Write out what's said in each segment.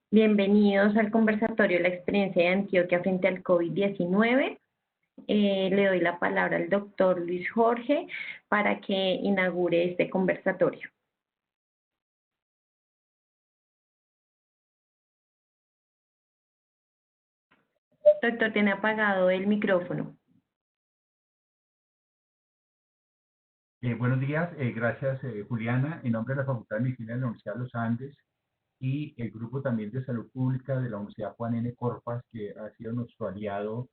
Bienvenidos al conversatorio La experiencia de Antioquia frente al COVID-19. Le doy la palabra al doctor Luis Jorge para que inaugure este conversatorio. Doctor, tiene apagado el micrófono. Buenos días, gracias Juliana, en nombre de la Facultad de Medicina de la Universidad de los Andes y el grupo también de Salud Pública de la Universidad Juan N. Corpas, que ha sido nuestro aliado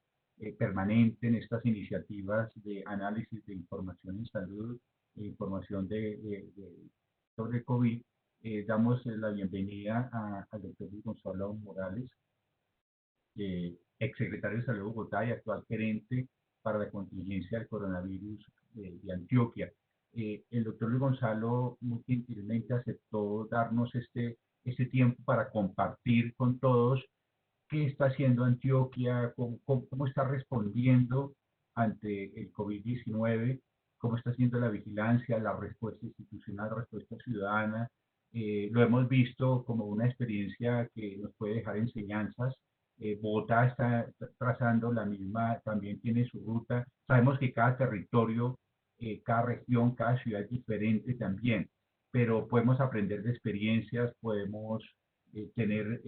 permanente en estas iniciativas de análisis de información en salud e información sobre COVID. Damos la bienvenida al doctor Luis Gonzalo Morales, exsecretario de Salud de Bogotá y actual gerente para la contingencia del coronavirus de Antioquia. El doctor Luis Gonzalo muy gentilmente aceptó darnos este tiempo para compartir con todos qué está haciendo Antioquia, cómo está respondiendo ante el COVID-19, cómo está haciendo la vigilancia, la respuesta institucional, la respuesta ciudadana. Lo hemos visto como una experiencia que nos puede dejar enseñanzas. Bogotá está trazando la misma, también tiene su ruta. Sabemos que cada territorio, cada región, cada ciudad es diferente también, pero podemos aprender de experiencias, podemos tener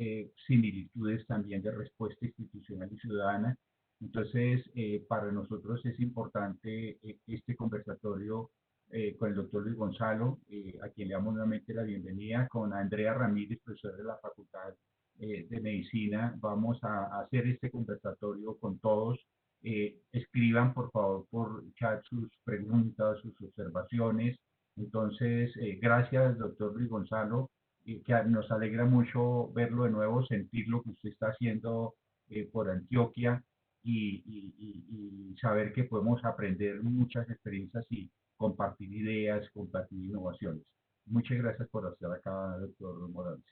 similitudes también de respuesta institucional y ciudadana. Entonces, para nosotros es importante este conversatorio con el doctor Luis Gonzalo, a quien le damos nuevamente la bienvenida, con Andrea Ramírez, profesora de la Facultad de Medicina. Vamos a hacer este conversatorio con todos. Escriban, por favor, por chat sus preguntas, sus observaciones. Entonces, gracias, doctor Luis Gonzalo, que nos alegra mucho verlo de nuevo, sentir lo que usted está haciendo por Antioquia y saber que podemos aprender muchas experiencias y compartir ideas, compartir innovaciones. Muchas gracias por estar acá, doctor Morales.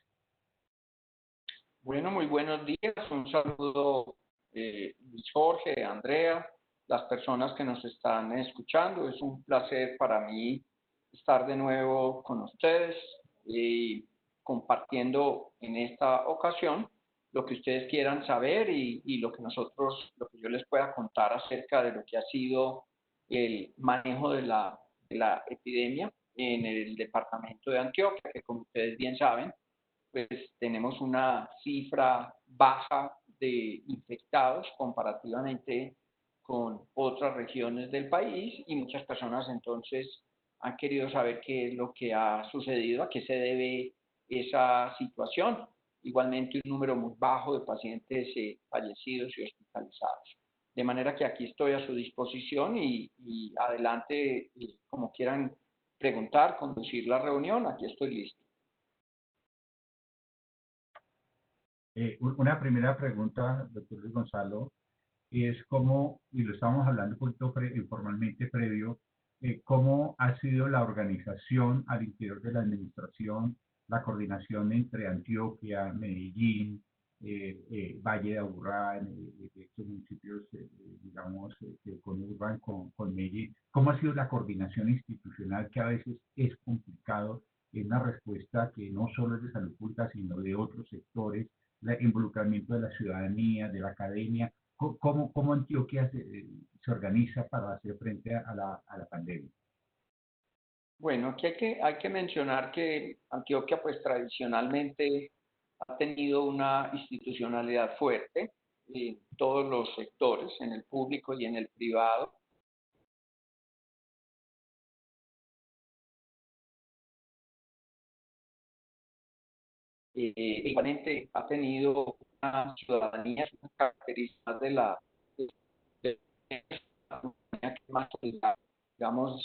Bueno, muy buenos días. Un saludo, Luis Jorge, Andrea, las personas que nos están escuchando. Es un placer para mí estar de nuevo con ustedes y compartiendo en esta ocasión lo que ustedes quieran saber y lo que yo les pueda contar acerca de lo que ha sido el manejo de la epidemia en el departamento de Antioquia, que como ustedes bien saben, pues tenemos una cifra baja de infectados comparativamente con otras regiones del país y muchas personas entonces han querido saber qué es lo que ha sucedido, a qué se debe esa situación. Igualmente un número muy bajo de pacientes fallecidos y hospitalizados. De manera que aquí estoy a su disposición y adelante, como quieran preguntar, conducir la reunión, aquí estoy listo. Una primera pregunta, doctor Luis Gonzalo, es cómo, y lo estábamos hablando un poquito informalmente previo, cómo ha sido la organización al interior de la administración, la coordinación entre Antioquia, Medellín, Valle de Aburrá, estos municipios, digamos, que conurban con Medellín. ¿Cómo ha sido la coordinación institucional que a veces es complicado en una respuesta que no solo es de salud pública, sino de otros sectores, el involucramiento de la ciudadanía, de la academia? ¿Cómo Antioquia se organiza para hacer frente a la pandemia? Bueno, aquí hay que mencionar que Antioquia pues tradicionalmente ha tenido una institucionalidad fuerte en todos los sectores, en el público y en el privado. Igualmente ha tenido una ciudadanía, unas características de la ciudadanía que es más solidaria, digamos,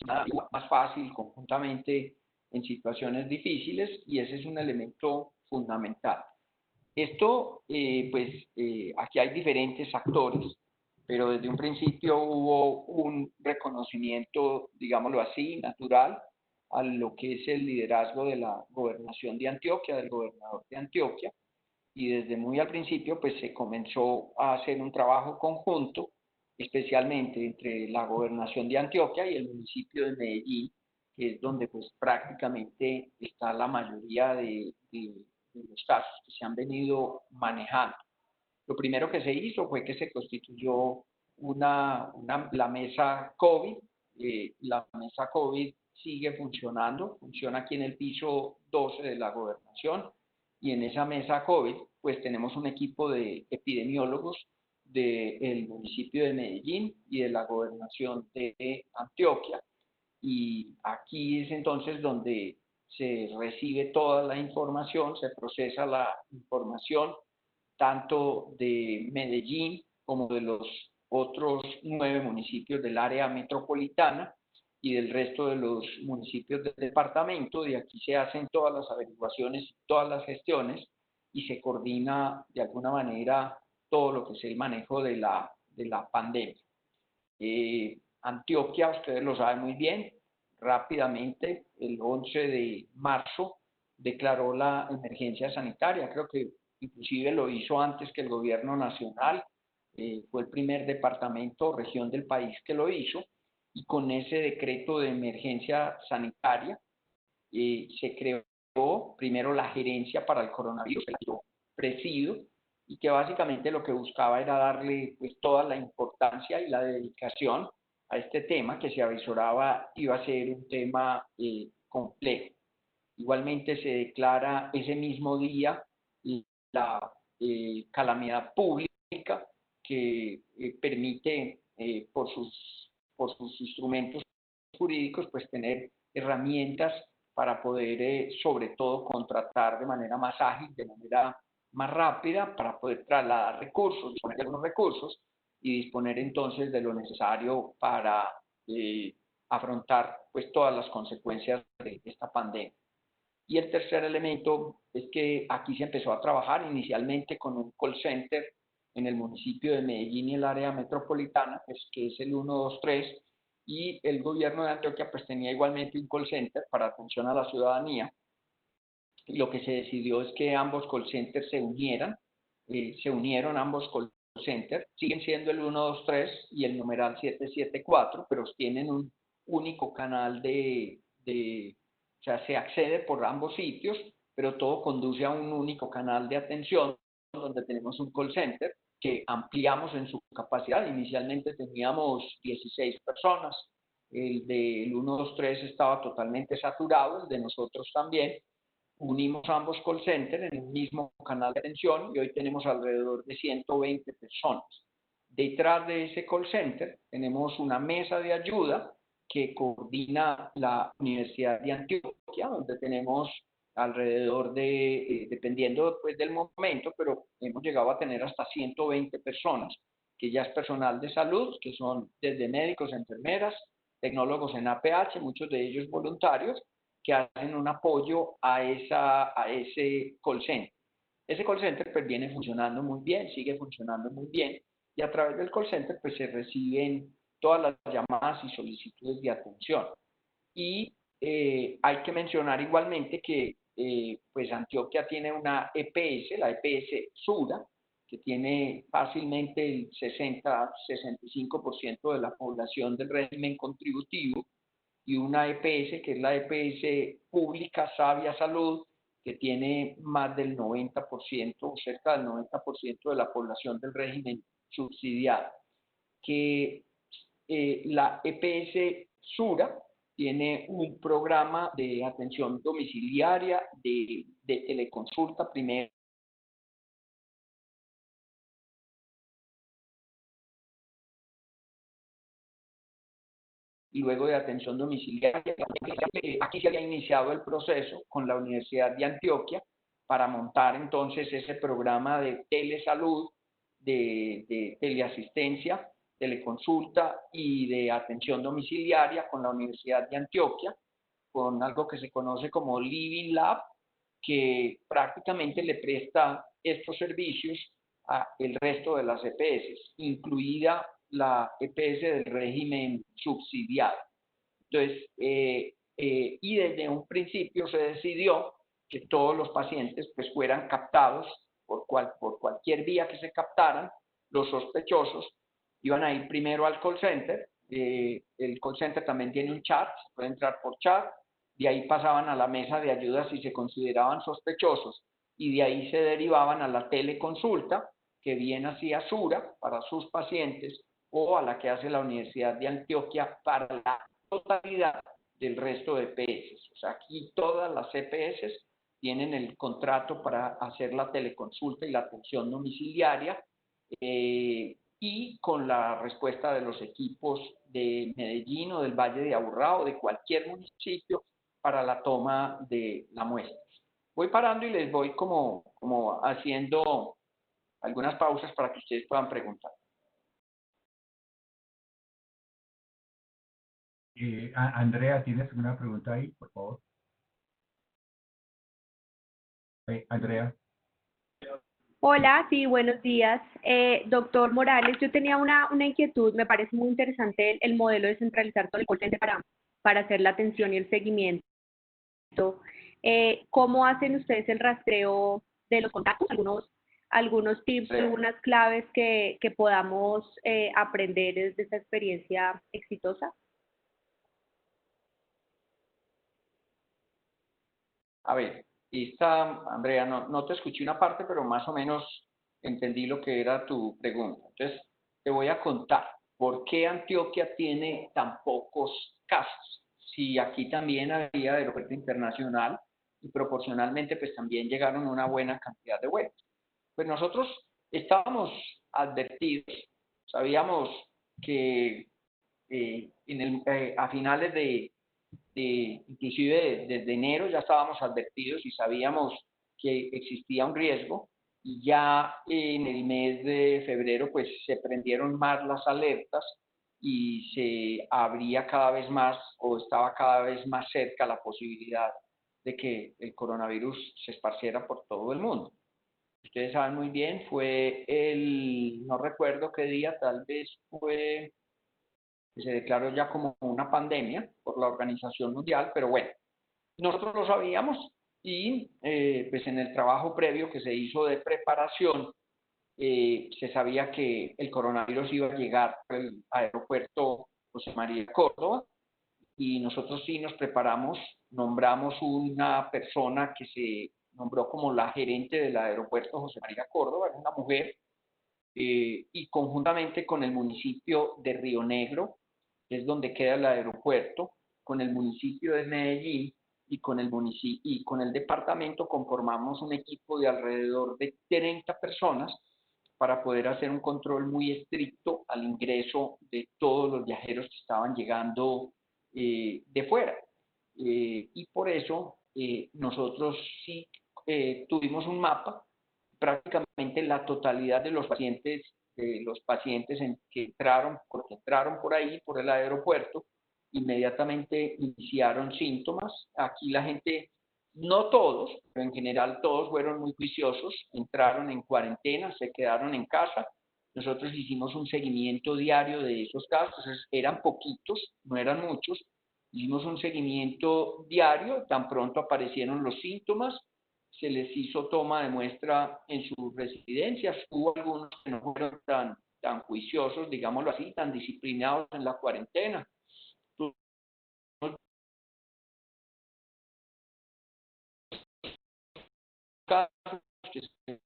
más fácil conjuntamente en situaciones difíciles y ese es un elemento fundamental. Esto, aquí hay diferentes actores, pero desde un principio hubo un reconocimiento, digámoslo así, natural a lo que es el liderazgo de la gobernación de Antioquia, del gobernador de Antioquia, y desde muy al principio pues se comenzó a hacer un trabajo conjunto, especialmente entre la gobernación de Antioquia y el municipio de Medellín, que es donde pues prácticamente está la mayoría de los casos que se han venido manejando. Lo primero que se hizo fue que se constituyó la mesa COVID. La mesa COVID sigue funcionando, funciona aquí en el piso 12 de la gobernación, y en esa mesa COVID pues tenemos un equipo de epidemiólogos del municipio de Medellín y de la gobernación de Antioquia, y aquí es entonces donde se recibe toda la información, se procesa la información tanto de Medellín como de los otros 9 municipios del área metropolitana y del resto de los municipios del departamento. De aquí se hacen todas las averiguaciones, todas las gestiones, y se coordina de alguna manera todo lo que es el manejo de la pandemia. Antioquia, ustedes lo saben muy bien, rápidamente, el 11 de marzo, declaró la emergencia sanitaria. Creo que inclusive lo hizo antes que el gobierno nacional. Fue el primer departamento o región del país que lo hizo, y con ese decreto de emergencia sanitaria se creó primero la gerencia para el coronavirus, que yo presido, y que básicamente lo que buscaba era darle pues toda la importancia y la dedicación a este tema, que se avisoraba iba a ser un tema complejo. Igualmente se declara ese mismo día la calamidad pública, que permite por sus instrumentos jurídicos pues tener herramientas para poder sobre todo contratar de manera más ágil, de manera más rápida, para poder trasladar recursos, disponer de algunos recursos y disponer entonces de lo necesario para afrontar pues todas las consecuencias de esta pandemia. Y el tercer elemento es que aquí se empezó a trabajar inicialmente con un call center en el municipio de Medellín y el área metropolitana, que es el 123, y el gobierno de Antioquia pues tenía igualmente un call center para atención a la ciudadanía. Y lo que se decidió es que ambos call centers se unieran, se unieron ambos call centers, siguen siendo el 123 y el numeral 774, pero tienen un único canal o sea, se accede por ambos sitios, pero todo conduce a un único canal de atención, donde tenemos un call center que ampliamos en su capacidad. Inicialmente teníamos 16 personas, el del 123 estaba totalmente saturado, el de nosotros también. Unimos ambos call centers en el mismo canal de atención y hoy tenemos alrededor de 120 personas. Detrás de ese call center tenemos una mesa de ayuda que coordina la Universidad de Antioquia, donde tenemos alrededor de, dependiendo pues, del momento, pero hemos llegado a tener hasta 120 personas, que ya es personal de salud, que son desde médicos, enfermeras, tecnólogos en APH, muchos de ellos voluntarios, que hacen un apoyo a ese call center. Ese call center pues viene funcionando muy bien, sigue funcionando muy bien, y a través del call center pues se reciben todas las llamadas y solicitudes de atención. Y hay que mencionar igualmente que pues Antioquia tiene una EPS, la EPS Sura, que tiene fácilmente el 60-65% de la población del régimen contributivo, y una EPS que es la EPS Pública Sabia Salud, que tiene más del 90% o cerca del 90% de la población del régimen subsidiado. Que la EPS Sura tiene un programa de atención domiciliaria, de teleconsulta primero, y luego de atención domiciliaria. Aquí se había iniciado el proceso con la Universidad de Antioquia para montar entonces ese programa de telesalud, de teleasistencia, teleconsulta y de atención domiciliaria con la Universidad de Antioquia, con algo que se conoce como Living Lab, que prácticamente le presta estos servicios al resto de las EPS, incluida la EPS del régimen subsidiado. Entonces, y desde un principio se decidió que todos los pacientes pues, fueran captados por cualquier vía que se captaran. Los sospechosos iban a ir primero al call center. El call center también tiene un chat, se puede entrar por chat. De ahí pasaban a la mesa de ayuda si se consideraban sospechosos, y de ahí se derivaban a la teleconsulta, que bien hacía Sura para sus pacientes, o a la que hace la Universidad de Antioquia para la totalidad del resto de EPS. O sea, aquí todas las EPS tienen el contrato para hacer la teleconsulta y la atención domiciliaria, y con la respuesta de los equipos de Medellín o del Valle de Aburrá o de cualquier municipio para la toma de la muestra. Voy parando y les voy como haciendo algunas pausas para que ustedes puedan preguntar. Andrea, ¿tienes una pregunta ahí, por favor? Andrea. Hola, sí, buenos días. Doctor Morales, yo tenía una inquietud, me parece muy interesante el modelo de centralizar todo el call center para hacer la atención y el seguimiento. ¿Cómo hacen ustedes el rastreo de los contactos? Algunos tips, algunas claves que podamos aprender desde esta experiencia exitosa. A ver, Andrea, no te escuché una parte, pero más o menos entendí lo que era tu pregunta. Entonces, te voy a contar por qué Antioquia tiene tan pocos casos. Si aquí también había aeropuerto internacional y proporcionalmente pues también llegaron una buena cantidad de vuelos. Pues nosotros estábamos advertidos, sabíamos que a finales inclusive desde enero ya estábamos advertidos y sabíamos que existía un riesgo, y ya en el mes de febrero pues se prendieron más las alertas y se abría cada vez más o estaba cada vez más cerca la posibilidad de que el coronavirus se esparciera por todo el mundo. Ustedes saben muy bien, fue no recuerdo qué día, tal vez fue que se declaró ya como una pandemia por la Organización Mundial, pero bueno, nosotros lo sabíamos y pues en el trabajo previo que se hizo de preparación, se sabía que el coronavirus iba a llegar al aeropuerto José María Córdoba, y nosotros sí nos preparamos, nombramos una persona que se nombró como la gerente del aeropuerto José María Córdoba, era una mujer, y conjuntamente con el municipio de Río Negro, que es donde queda el aeropuerto, con el municipio de Medellín y con el departamento conformamos un equipo de alrededor de 30 personas para poder hacer un control muy estricto al ingreso de todos los viajeros que estaban llegando de fuera. Y por eso nosotros sí tuvimos un mapa. Prácticamente la totalidad de los pacientes que entraron por ahí, por el aeropuerto, inmediatamente iniciaron síntomas. Aquí la gente, no todos, pero en general todos fueron muy juiciosos, entraron en cuarentena, se quedaron en casa. Nosotros hicimos un seguimiento diario de esos casos, eran poquitos, no eran muchos. Hicimos un seguimiento diario, tan pronto aparecieron los síntomas, se les hizo toma de muestra en sus residencias. Hubo algunos que no fueron tan juiciosos, digámoslo así, tan disciplinados en la cuarentena. Casos que se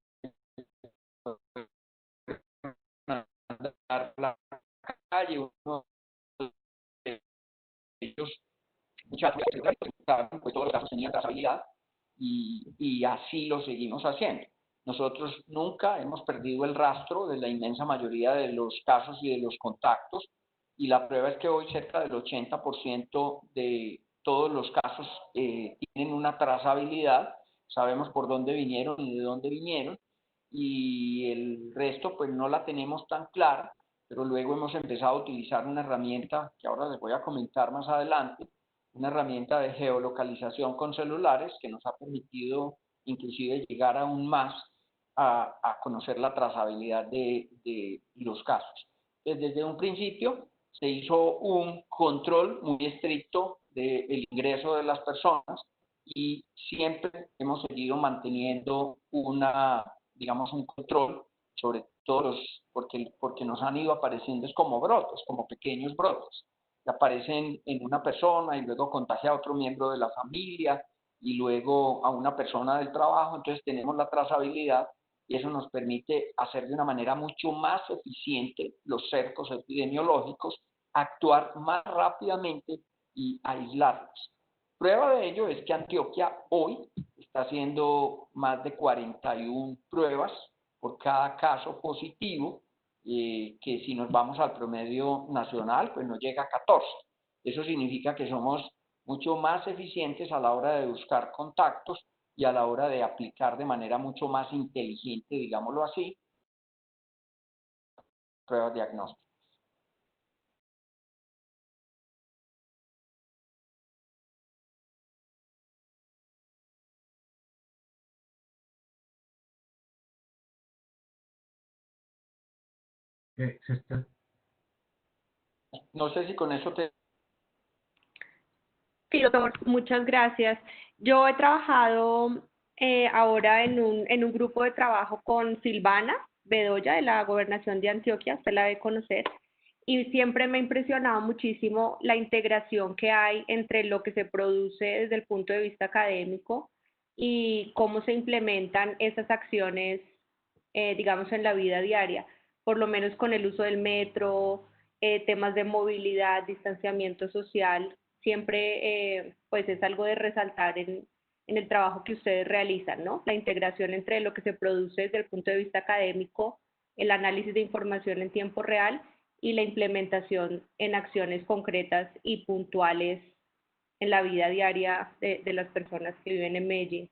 a la calle, uno de ellos, muchachos, pues todos los casos tenían trazabilidad, y así lo seguimos haciendo. Nosotros nunca hemos perdido el rastro de la inmensa mayoría de los casos y de los contactos, y la prueba es que hoy cerca del 80% de todos los casos tienen una trazabilidad, sabemos por dónde vinieron y de dónde vinieron, y el resto pues no la tenemos tan clara, pero luego hemos empezado a utilizar una herramienta que ahora les voy a comentar más adelante, una herramienta de geolocalización con celulares que nos ha permitido inclusive llegar aún más a conocer la trazabilidad de los casos. Desde un principio se hizo un control muy estricto del ingreso de las personas, y siempre hemos seguido manteniendo digamos, un control sobre todos porque nos han ido apareciendo es como brotes, como pequeños brotes, que aparecen en una persona y luego contagia a otro miembro de la familia, y luego a una persona del trabajo, entonces tenemos la trazabilidad y eso nos permite hacer de una manera mucho más eficiente los cercos epidemiológicos, actuar más rápidamente y aislarlos. Prueba de ello es que Antioquia hoy está haciendo más de 41 pruebas por cada caso positivo, que si nos vamos al promedio nacional, pues nos llega a 14. Eso significa que somos mucho más eficientes a la hora de buscar contactos y a la hora de aplicar de manera mucho más inteligente, digámoslo así, pruebas diagnósticas. No sé si con eso te... Sí, doctor, muchas gracias. Yo he trabajado ahora en un grupo de trabajo con Silvana Bedoya de la Gobernación de Antioquia, usted la debe conocer, y siempre me ha impresionado muchísimo la integración que hay entre lo que se produce desde el punto de vista académico y cómo se implementan esas acciones, digamos, en la vida diaria, por lo menos con el uso del metro, temas de movilidad, distanciamiento social, siempre pues es algo de resaltar en el trabajo que ustedes realizan, ¿no? La integración entre lo que se produce desde el punto de vista académico, el análisis de información en tiempo real y la implementación en acciones concretas y puntuales en la vida diaria de las personas que viven en Medellín.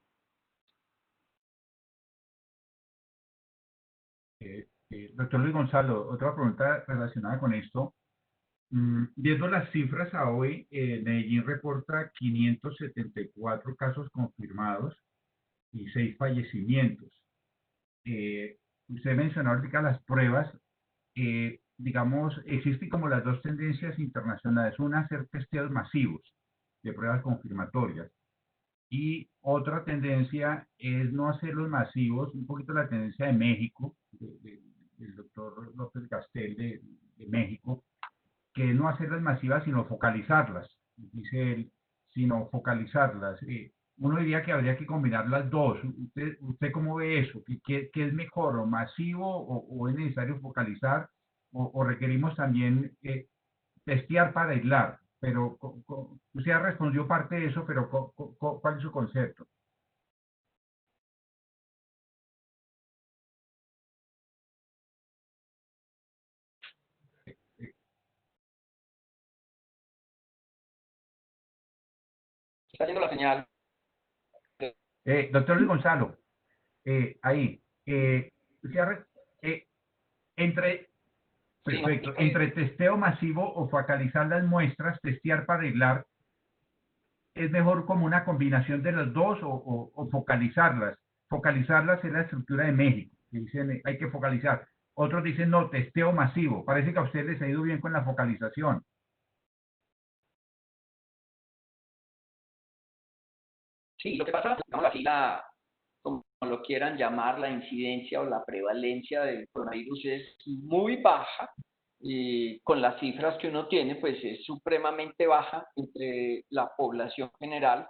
Doctor Luis Gonzalo, otra pregunta relacionada con esto. Viendo las cifras a hoy, Medellín reporta 574 casos confirmados y 6 fallecimientos. Usted mencionó ahorita las pruebas. Digamos, existen como las dos tendencias internacionales. Una, hacer testeos masivos de pruebas confirmatorias. Y otra tendencia es no hacerlos masivos, un poquito la tendencia de México, del doctor López Gastel de México, que no hacerlas masivas, sino focalizarlas, dice él, sino focalizarlas. Uno diría que habría que combinar las dos. ¿Usted cómo ve eso? ¿Qué es mejor, o masivo, o es necesario focalizar, o requerimos también testear para aislar? Pero usted ya respondió parte de eso, pero ¿cuál es su concepto? Está yendo la señal. Doctor Luis Gonzalo, ahí, entre, perfecto, entre testeo masivo o focalizar las muestras, testear para aislar, ¿es mejor como una combinación de las dos, o focalizarlas? Focalizarlas es la estructura de México, que dicen hay que focalizar. Otros dicen no, testeo masivo. Parece que a ustedes les ha ido bien con la focalización. Sí, lo que pasa, digamos así, como lo quieran llamar, la incidencia o la prevalencia del coronavirus es muy baja, y con las cifras que uno tiene, pues es supremamente baja entre la población general,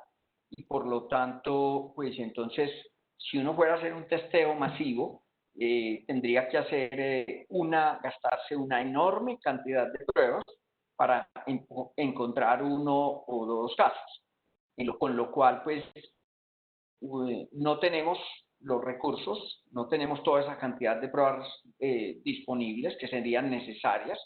y por lo tanto, pues entonces, si uno fuera a hacer un testeo masivo, tendría que gastarse una enorme cantidad de pruebas para encontrar uno o dos casos, con lo cual, pues, no tenemos los recursos, no tenemos toda esa cantidad de pruebas disponibles que serían necesarias,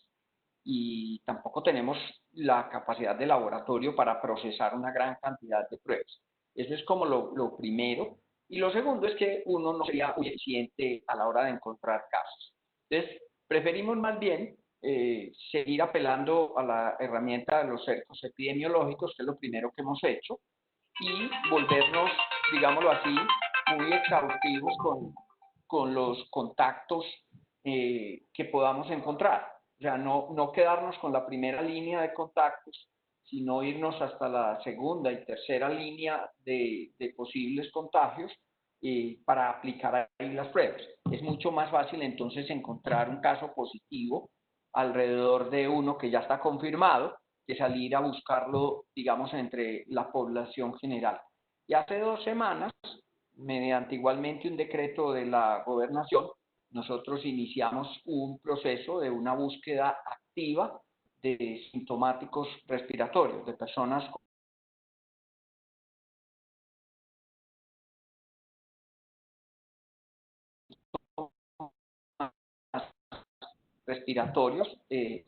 y tampoco tenemos la capacidad de laboratorio para procesar una gran cantidad de pruebas. Eso es como lo primero. Y lo segundo es que uno no sería muy eficiente a la hora de encontrar casos. Entonces, preferimos más bien seguir apelando a la herramienta de los cercos epidemiológicos, que es lo primero que hemos hecho, y volvernos, digámoslo así, muy exhaustivos con los contactos que podamos encontrar. O sea, no quedarnos con la primera línea de contactos, sino irnos hasta la segunda y tercera línea de posibles contagios para aplicar ahí las pruebas. Es mucho más fácil entonces encontrar un caso positivo alrededor de uno que ya está confirmado, que salir a buscarlo, digamos, entre la población general. Y hace 2 semanas, mediante igualmente un decreto de la gobernación, nosotros iniciamos un proceso de una búsqueda activa de sintomáticos respiratorios, de personas respiratorios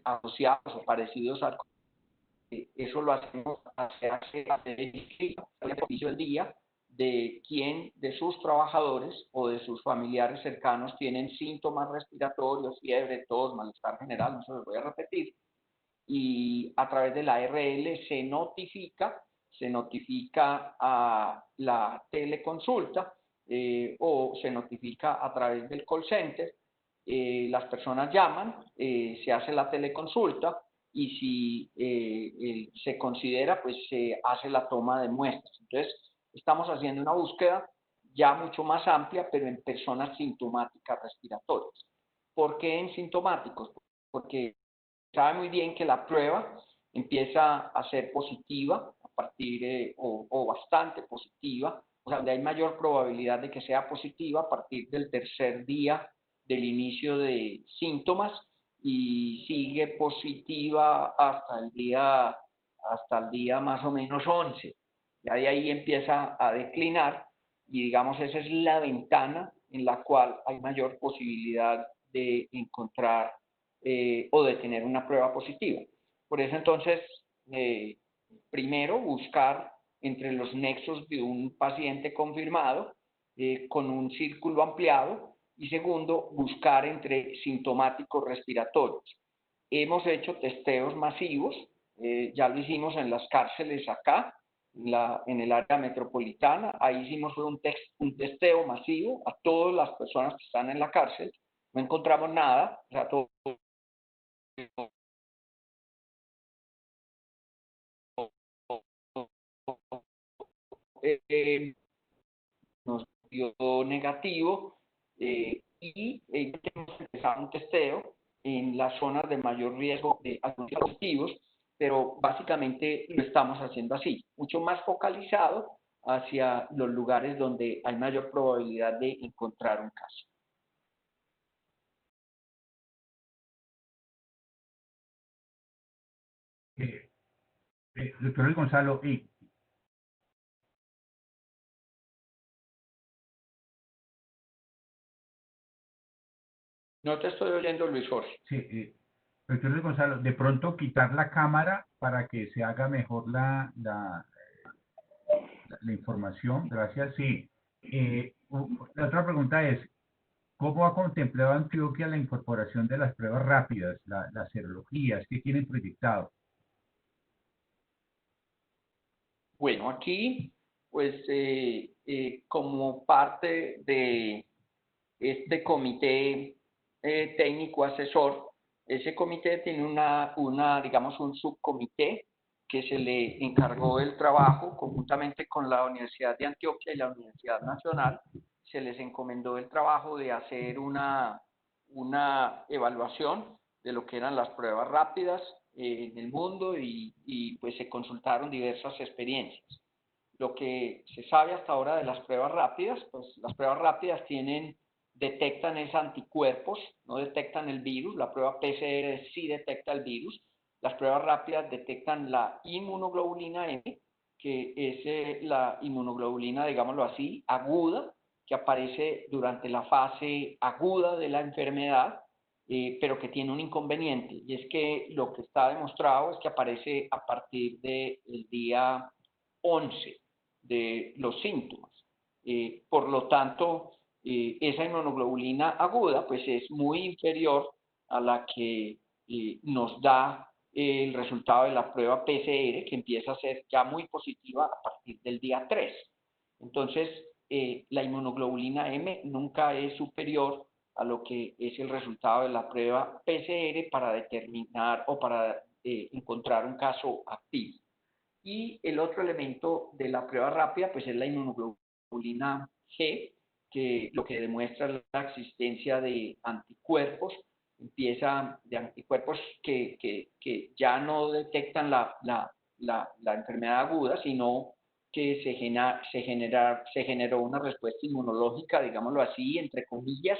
asociados o parecidos al COVID. Eso lo hacemos hacia el inicio del día de quién de sus trabajadores o de sus familiares cercanos tienen síntomas respiratorios, fiebre, tos, malestar general, no se los voy a repetir, y a través de la ARL se notifica a la teleconsulta o se notifica a través del call center. Las personas llaman, se hace la teleconsulta y si se considera, pues se hace la toma de muestras. Entonces, estamos haciendo una búsqueda ya mucho más amplia, pero en personas sintomáticas respiratorias. ¿Por qué en sintomáticos? Porque sabe muy bien que la prueba empieza a ser positiva a partir o bastante positiva, o sea, donde hay mayor probabilidad de que sea positiva a partir del tercer día del inicio de síntomas y sigue positiva hasta el día más o menos 11. Ya de ahí empieza a declinar y digamos esa es la ventana en la cual hay mayor posibilidad de encontrar o de tener una prueba positiva. Por eso entonces, primero buscar entre los nexos de un paciente confirmado con un círculo ampliado y segundo, buscar entre sintomáticos respiratorios. Hemos hecho testeos masivos, ya lo hicimos en las cárceles acá, en el área metropolitana, ahí hicimos un testeo masivo a todas las personas que están en la cárcel, no encontramos nada, o sea, todo nos dio negativo y hemos empezado un testeo en las zonas de mayor riesgo de algunos positivos, pero básicamente lo estamos haciendo así, mucho más focalizado hacia los lugares donde hay mayor probabilidad de encontrar un caso. Doctor Luis Gonzalo, No te estoy oyendo, Luis Jorge. sí, doctor Luis Gonzalo, de pronto quitar la cámara para que se haga mejor la información. Gracias. Sí. La otra pregunta es, ¿cómo ha contemplado Antioquia la incorporación de las pruebas rápidas, las serologías que tienen proyectado? Bueno, aquí, pues, como parte de este comité técnico asesor, ese comité tiene digamos, un subcomité que se le encargó el trabajo conjuntamente con la Universidad de Antioquia y la Universidad Nacional. Se les encomendó el trabajo de hacer una evaluación de lo que eran las pruebas rápidas en el mundo y pues se consultaron diversas experiencias. Lo que se sabe hasta ahora de las pruebas rápidas, pues las pruebas rápidas detectan esos anticuerpos, no detectan el virus, la prueba PCR sí detecta el virus, las pruebas rápidas detectan la inmunoglobulina M, que es la inmunoglobulina, digámoslo así, aguda, que aparece durante la fase aguda de la enfermedad, pero que tiene un inconveniente, y es que lo que está demostrado es que aparece a partir del día 11 de los síntomas. Por lo tanto, esa inmunoglobulina aguda pues es muy inferior a la que nos da el resultado de la prueba PCR, que empieza a ser ya muy positiva a partir del día 3. Entonces, la inmunoglobulina M nunca es superior a lo que es el resultado de la prueba PCR para determinar o para encontrar un caso activo. Y el otro elemento de la prueba rápida pues es la inmunoglobulina G, que lo que demuestra es la existencia de anticuerpos, de anticuerpos que ya no detectan la enfermedad aguda, sino que se generó una respuesta inmunológica, digámoslo así, entre comillas,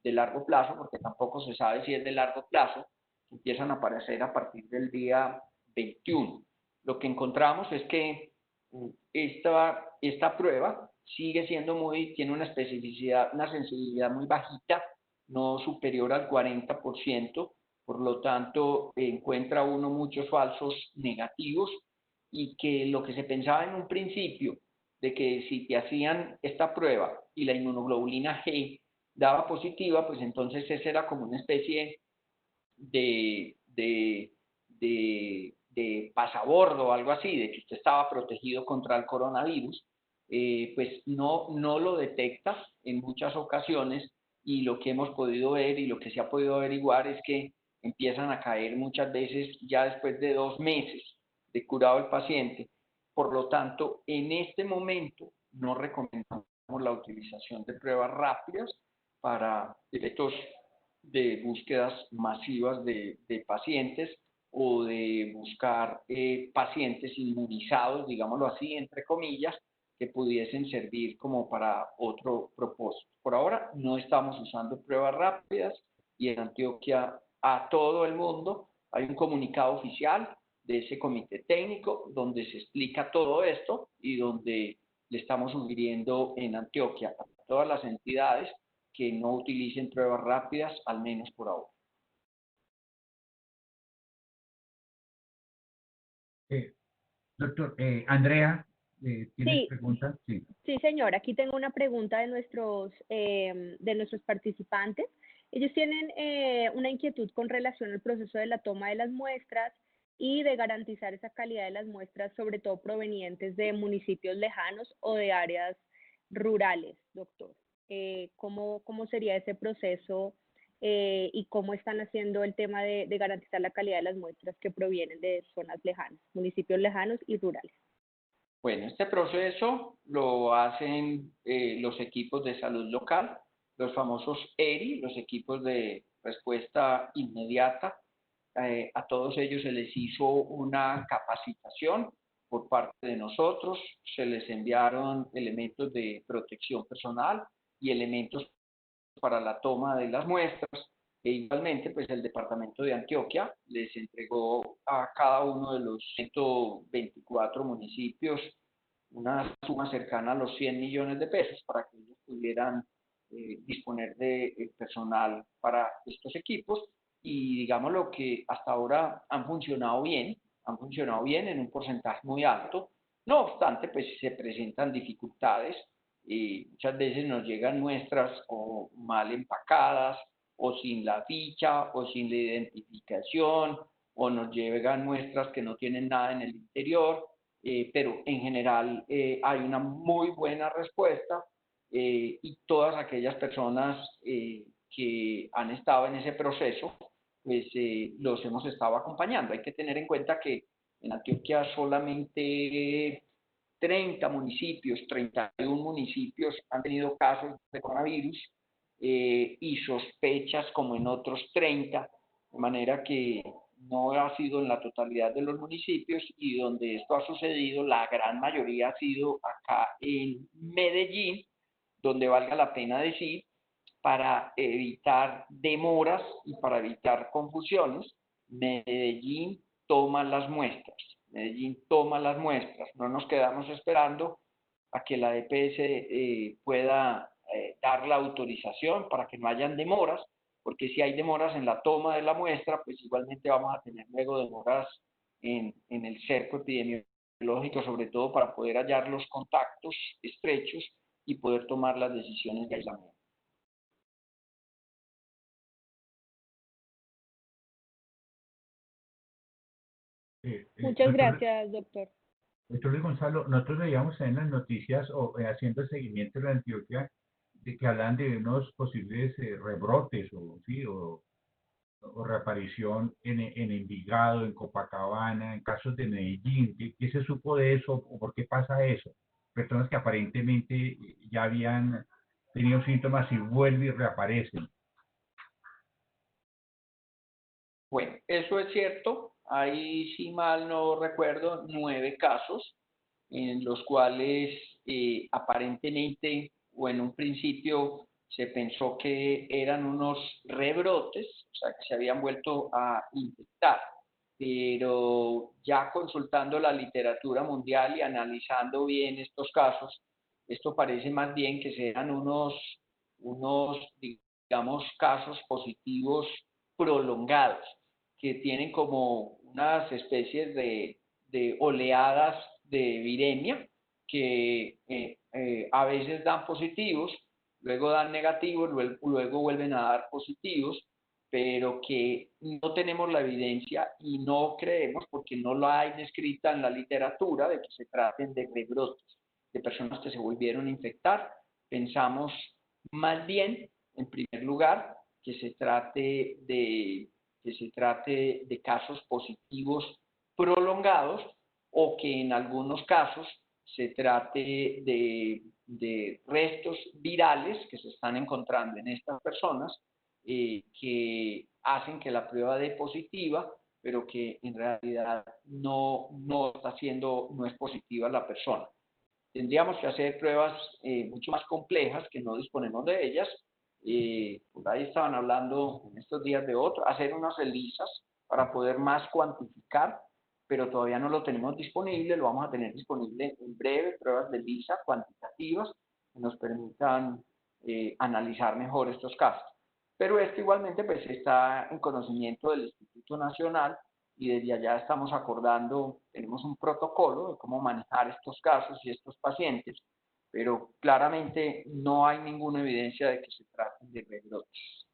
de largo plazo, porque tampoco se sabe si es de largo plazo, que empiezan a aparecer a partir del día 21. Lo que encontramos es que esta prueba sigue siendo tiene una especificidad, una sensibilidad muy bajita, no superior al 40%, por lo tanto encuentra uno muchos falsos negativos, y que lo que se pensaba en un principio de que si te hacían esta prueba y la inmunoglobulina G daba positiva, pues entonces esa era como una especie de pasabordo o algo así, de que usted estaba protegido contra el coronavirus. Pues no lo detecta en muchas ocasiones, y lo que hemos podido ver y lo que se ha podido averiguar es que empiezan a caer muchas veces ya después de 2 meses de curado el paciente. Por lo tanto, en este momento no recomendamos la utilización de pruebas rápidas para efectos de búsquedas masivas de pacientes, o de buscar pacientes inmunizados, digámoslo así, entre comillas, que pudiesen servir como para otro propósito. Por ahora no estamos usando pruebas rápidas, y en Antioquia a todo el mundo hay un comunicado oficial de ese comité técnico donde se explica todo esto, y donde le estamos sugiriendo en Antioquia a todas las entidades que no utilicen pruebas rápidas, al menos por ahora. Doctor, Andrea, ¿tienes Sí, preguntas? Sí. sí, señor. Aquí tengo una pregunta de nuestros participantes. Ellos tienen una inquietud con relación al proceso de la toma de las muestras y de garantizar esa calidad de las muestras, sobre todo provenientes de municipios lejanos o de áreas rurales, doctor. ¿Cómo sería ese proceso y cómo están haciendo el tema de garantizar la calidad de las muestras que provienen de zonas lejanas, municipios lejanos y rurales? Bueno, este proceso lo hacen los equipos de salud local, los famosos ERI, los equipos de respuesta inmediata. A todos ellos se les hizo una capacitación por parte de nosotros, se les enviaron elementos de protección personal y elementos para la toma de las muestras. E igualmente, pues el departamento de Antioquia les entregó a cada uno de los 124 municipios una suma cercana a los 100 millones de pesos para que ellos pudieran disponer de personal para estos equipos. Y digamos lo que hasta ahora han funcionado bien en un porcentaje muy alto. No obstante, pues se presentan dificultades, y muchas veces nos llegan muestras o mal empacadas, o sin la ficha, o sin la identificación, o nos llegan muestras que no tienen nada en el interior, pero en general hay una muy buena respuesta, y todas aquellas personas que han estado en ese proceso, pues los hemos estado acompañando. Hay que tener en cuenta que en Antioquia solamente 31 municipios han tenido casos de coronavirus, y sospechas como en otros 30, de manera que no ha sido en la totalidad de los municipios, y donde esto ha sucedido, la gran mayoría ha sido acá en Medellín, donde valga la pena decir, para evitar demoras y para evitar confusiones, Medellín toma las muestras. Medellín toma las muestras. No nos quedamos esperando a que la EPS pueda dar la autorización para que no hayan demoras, porque si hay demoras en la toma de la muestra, pues igualmente vamos a tener luego demoras en el cerco epidemiológico, sobre todo para poder hallar los contactos estrechos y poder tomar las decisiones de aislamiento. Muchas Doctor, gracias, doctor. doctor Luis Gonzalo, nosotros veíamos en las noticias o haciendo seguimiento de la Antioquia, de que hablan de unos posibles rebrotes ¿sí? O reaparición en Envigado, en Copacabana, en casos de Medellín. ¿Qué se supo de eso o por qué pasa eso? Personas que aparentemente ya habían tenido síntomas y vuelven y reaparecen. Bueno, eso es cierto. Hay, si mal no recuerdo, 9 casos en los cuales aparentemente o en un principio se pensó que eran unos rebrotes, o sea, que se habían vuelto a infectar, pero ya consultando la literatura mundial y analizando bien estos casos, esto parece más bien que sean unos digamos, casos positivos prolongados, que tienen como unas especies de oleadas de viremia que a veces dan positivos, luego dan negativos, luego vuelven a dar positivos, pero que no tenemos la evidencia y no creemos, porque no la hay descrita en la literatura, de que se traten de rebrotes, de personas que se volvieron a infectar. Pensamos más bien, en primer lugar, que se trate de casos positivos prolongados, o que en algunos casos se trate de restos virales que se están encontrando en estas personas, que hacen que la prueba dé positiva, pero que en realidad no es positiva la persona. Tendríamos que hacer pruebas mucho más complejas, que no disponemos de ellas. Por ahí estaban hablando en estos días de otro, hacer unas ELISAs para poder más cuantificar, pero todavía no lo tenemos disponible. Lo vamos a tener disponible en breve, pruebas de ELISA cuantitativas que nos permitan analizar mejor estos casos. Pero esto igualmente pues está en conocimiento del Instituto Nacional, y desde allá estamos acordando, tenemos un protocolo de cómo manejar estos casos y estos pacientes, pero claramente no hay ninguna evidencia de que se traten de rebrotes.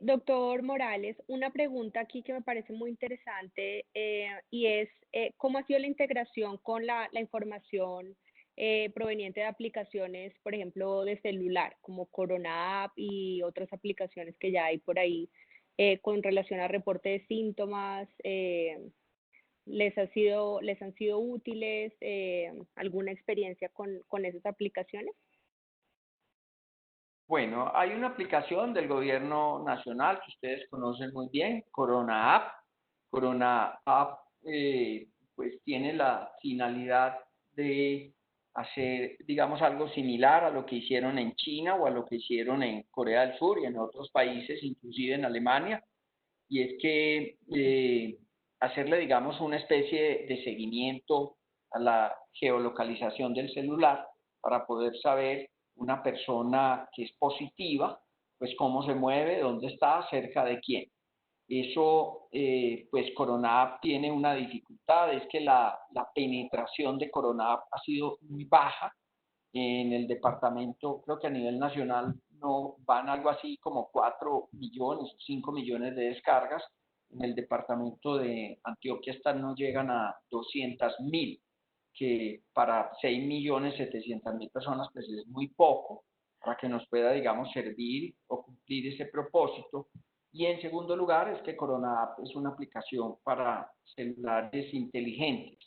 Doctor Morales, una pregunta aquí que me parece muy interesante y es ¿cómo ha sido la integración con la información proveniente de aplicaciones, por ejemplo, de celular, como Corona App y otras aplicaciones que ya hay por ahí con relación a reporte de síntomas? ¿Les han sido útiles? ¿Alguna experiencia con esas aplicaciones? Bueno, hay una aplicación del gobierno nacional que ustedes conocen muy bien, Corona App. Corona App pues tiene la finalidad de hacer, digamos, algo similar a lo que hicieron en China o a lo que hicieron en Corea del Sur y en otros países, inclusive en Alemania, y es que hacerle, digamos, una especie de seguimiento a la geolocalización del celular para poder saber una persona que es positiva, pues cómo se mueve, dónde está, cerca de quién. Eso, pues Corona App tiene una dificultad, es que la penetración de Corona App ha sido muy baja en el departamento. Creo que a nivel nacional no van algo así como 4 millones, 5 millones de descargas. En el departamento de Antioquia no llegan a 200.000, que para 6.700.000 personas pues es muy poco para que nos pueda, digamos, servir o cumplir ese propósito. Y en segundo lugar es que Corona App es una aplicación para celulares inteligentes.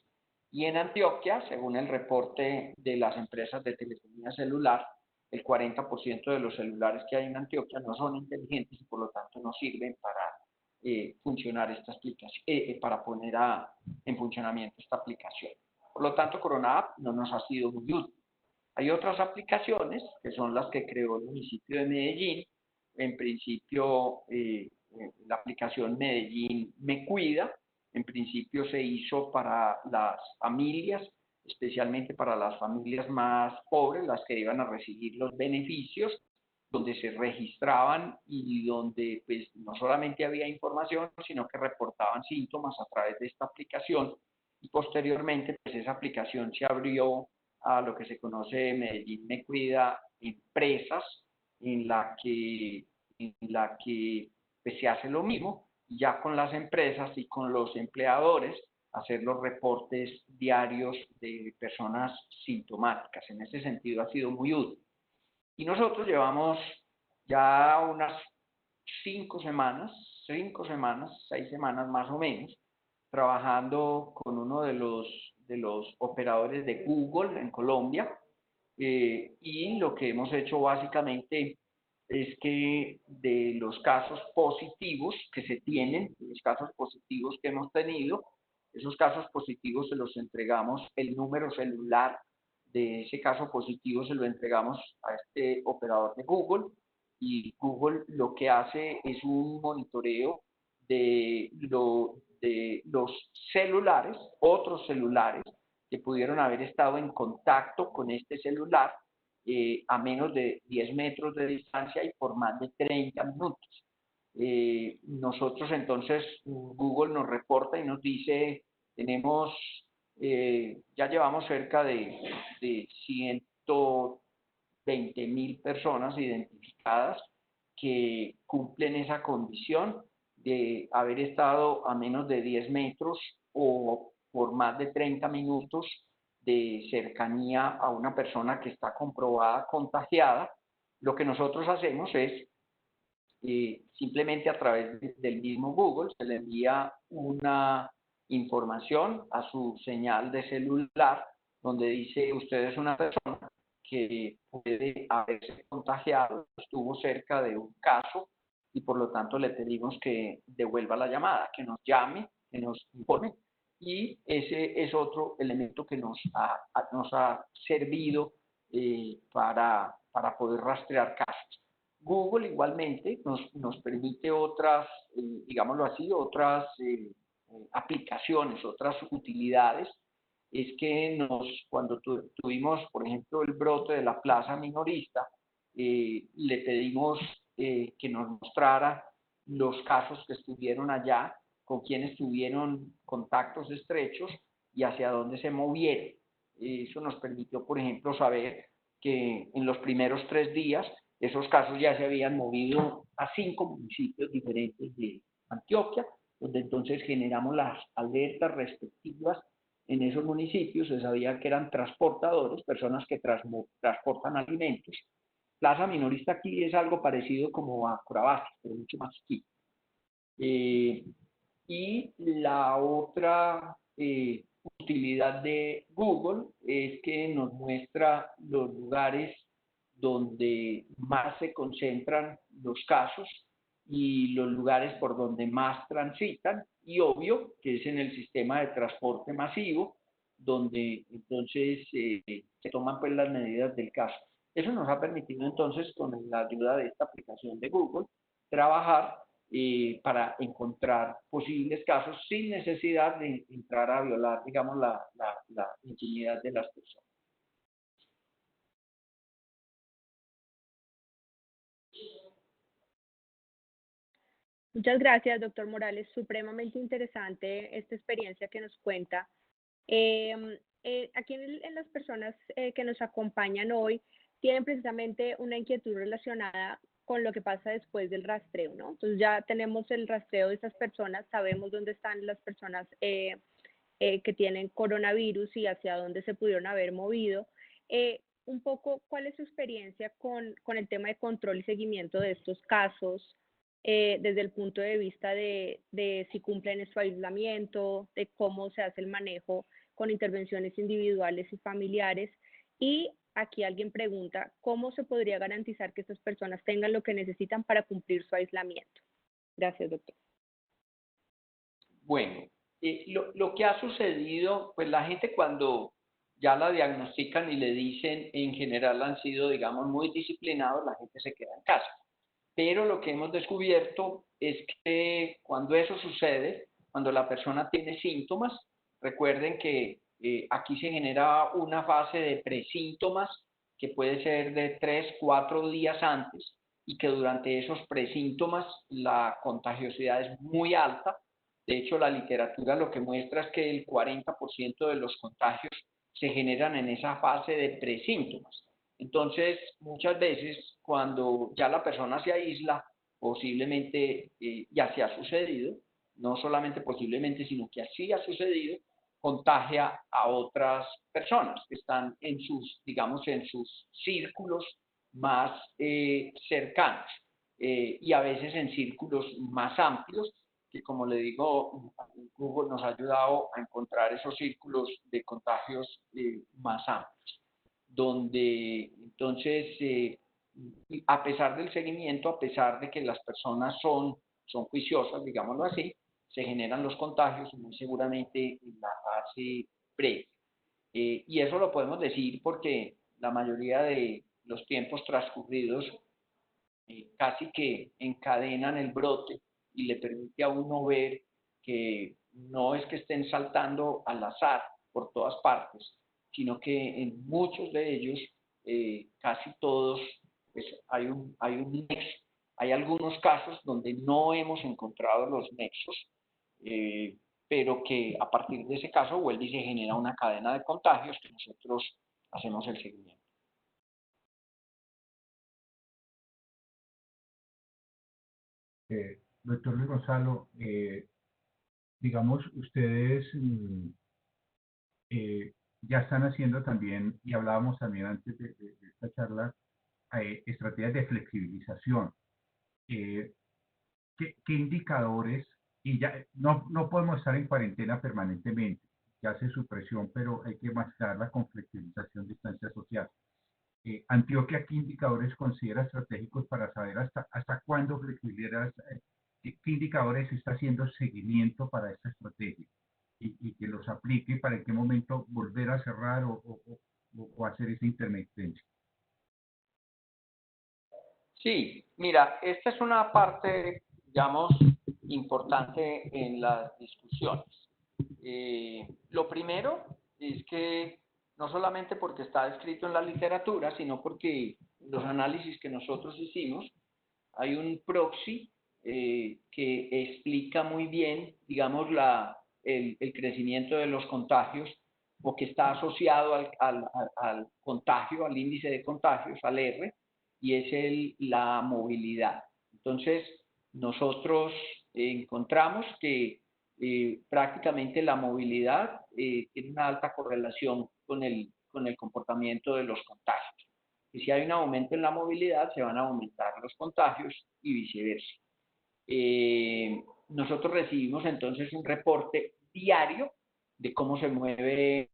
Y en Antioquia, según el reporte de las empresas de telefonía celular, el 40% de los celulares que hay en Antioquia no son inteligentes y por lo tanto no sirven para funcionar esta aplicación, para poner en funcionamiento esta aplicación. Por lo tanto, Corona App no nos ha sido muy útil. Hay otras aplicaciones que son las que creó el municipio de Medellín. En principio, la aplicación Medellín Me Cuida, en principio se hizo para las familias, especialmente para las familias más pobres, las que iban a recibir los beneficios, donde se registraban y donde pues no solamente había información, sino que reportaban síntomas a través de esta aplicación. Y posteriormente pues esa aplicación se abrió a lo que se conoce Medellín Me Cuida Empresas, en la que pues, se hace lo mismo, ya con las empresas y con los empleadores, hacer los reportes diarios de personas sintomáticas. En ese sentido ha sido muy útil. Y nosotros llevamos ya unas 6 semanas más o menos, trabajando con uno de los operadores de Google en Colombia, y lo que hemos hecho básicamente es que de los casos positivos que se tienen, los casos positivos que hemos tenido, esos casos positivos se los entregamos, el número celular de ese caso positivo se lo entregamos a este operador de Google, y Google lo que hace es un monitoreo de los celulares, otros celulares que pudieron haber estado en contacto con este celular a menos de 10 metros de distancia y por más de 30 minutos. Nosotros entonces, Google nos reporta y nos dice, tenemos, ya llevamos cerca de 120.000 personas identificadas que cumplen esa condición de haber estado a menos de 10 metros o por más de 30 minutos de cercanía a una persona que está comprobada contagiada. Lo que nosotros hacemos es simplemente a través del mismo Google se le envía una información a su señal de celular donde dice: usted es una persona que puede haberse contagiado, estuvo cerca de un caso y por lo tanto le pedimos que devuelva la llamada, que nos llame, que nos informe. Y ese es otro elemento que nos ha servido para poder rastrear casos. Google igualmente nos permite otras, digámoslo así, otras aplicaciones, otras utilidades. Es que cuando tuvimos, por ejemplo, el brote de la plaza minorista, le pedimos que nos mostrara los casos que estuvieron allá, con quienes tuvieron contactos estrechos y hacia dónde se movieron. Eso nos permitió, por ejemplo, saber que en los primeros 3 días esos casos ya se habían movido a 5 municipios diferentes de Antioquia, donde entonces generamos las alertas respectivas en esos municipios. Se sabía que eran transportadores, personas que transportan alimentos. Plaza minorista aquí es algo parecido como a Corabastos, pero mucho más chiquito. Y la otra utilidad de Google es que nos muestra los lugares donde más se concentran los casos y los lugares por donde más transitan, y obvio que es en el sistema de transporte masivo donde entonces se toman pues las medidas del caso. Eso nos ha permitido entonces, con la ayuda de esta aplicación de Google, trabajar para encontrar posibles casos sin necesidad de entrar a violar, digamos, la intimidad de las personas. Muchas gracias, doctor Morales. Supremamente interesante esta experiencia que nos cuenta. Aquí en las personas que nos acompañan hoy tienen precisamente una inquietud relacionada con lo que pasa después del rastreo, ¿no? Entonces ya tenemos el rastreo de estas personas, sabemos dónde están las personas que tienen coronavirus y hacia dónde se pudieron haber movido. Un poco, ¿cuál es su experiencia con el tema de control y seguimiento de estos casos? Desde el punto de vista de si cumplen su aislamiento, de cómo se hace el manejo con intervenciones individuales y familiares. Y aquí alguien pregunta, ¿cómo se podría garantizar que estas personas tengan lo que necesitan para cumplir su aislamiento? Gracias, doctor. Bueno, lo que ha sucedido, pues la gente cuando ya la diagnostican y le dicen, en general han sido, digamos, muy disciplinados, la gente se queda en casa. Pero lo que hemos descubierto es que cuando eso sucede, cuando la persona tiene síntomas, recuerden que aquí se genera una fase de presíntomas que puede ser de 3, 4 días antes, y que durante esos presíntomas la contagiosidad es muy alta. De hecho, la literatura lo que muestra es que el 40% de los contagios se generan en esa fase de presíntomas. Entonces, muchas veces, cuando ya la persona se aísla, posiblemente ya se ha sucedido, no solamente posiblemente, sino que así ha sucedido, contagia a otras personas que están en sus, digamos, en sus círculos más cercanos, y a veces en círculos más amplios, que como le digo, Google nos ha ayudado a encontrar esos círculos de contagios más amplios, donde entonces y a pesar del seguimiento, a pesar de que las personas son juiciosas, digámoslo así, se generan los contagios muy seguramente en la fase previa. Y eso lo podemos decir porque la mayoría de los tiempos transcurridos casi que encadenan el brote y le permite a uno ver que no es que estén saltando al azar por todas partes, sino que en muchos de ellos, casi todos, pues hay un nexo. Hay algunos casos donde no hemos encontrado los nexos, pero que a partir de ese caso vuelve y se genera una cadena de contagios que nosotros hacemos el seguimiento. Doctor Luis Gonzalo, digamos, ustedes ya están haciendo también, y hablábamos también antes de esta charla, estrategias de flexibilización. ¿Qué indicadores? Y ya no podemos estar en cuarentena permanentemente, ya hace supresión, pero hay que mascarla con flexibilización, distancia social. Antioquia, ¿qué indicadores considera estratégicos para saber hasta cuándo flexibilidad, qué indicadores está haciendo seguimiento para esta estrategia y que los aplique para en qué momento volver a cerrar o hacer esa intermitencia? Sí, mira, esta es una parte, digamos, importante en las discusiones. Lo primero es que no solamente porque está escrito en la literatura, sino porque los análisis que nosotros hicimos, hay un proxy que explica muy bien, digamos, el crecimiento de los contagios o que está asociado al contagio, al índice de contagios, al R, y es la movilidad. Entonces, nosotros encontramos que prácticamente la movilidad tiene una alta correlación con el comportamiento de los contagios. Y si hay un aumento en la movilidad, se van a aumentar los contagios y viceversa. Nosotros recibimos entonces un reporte diario de cómo se mueve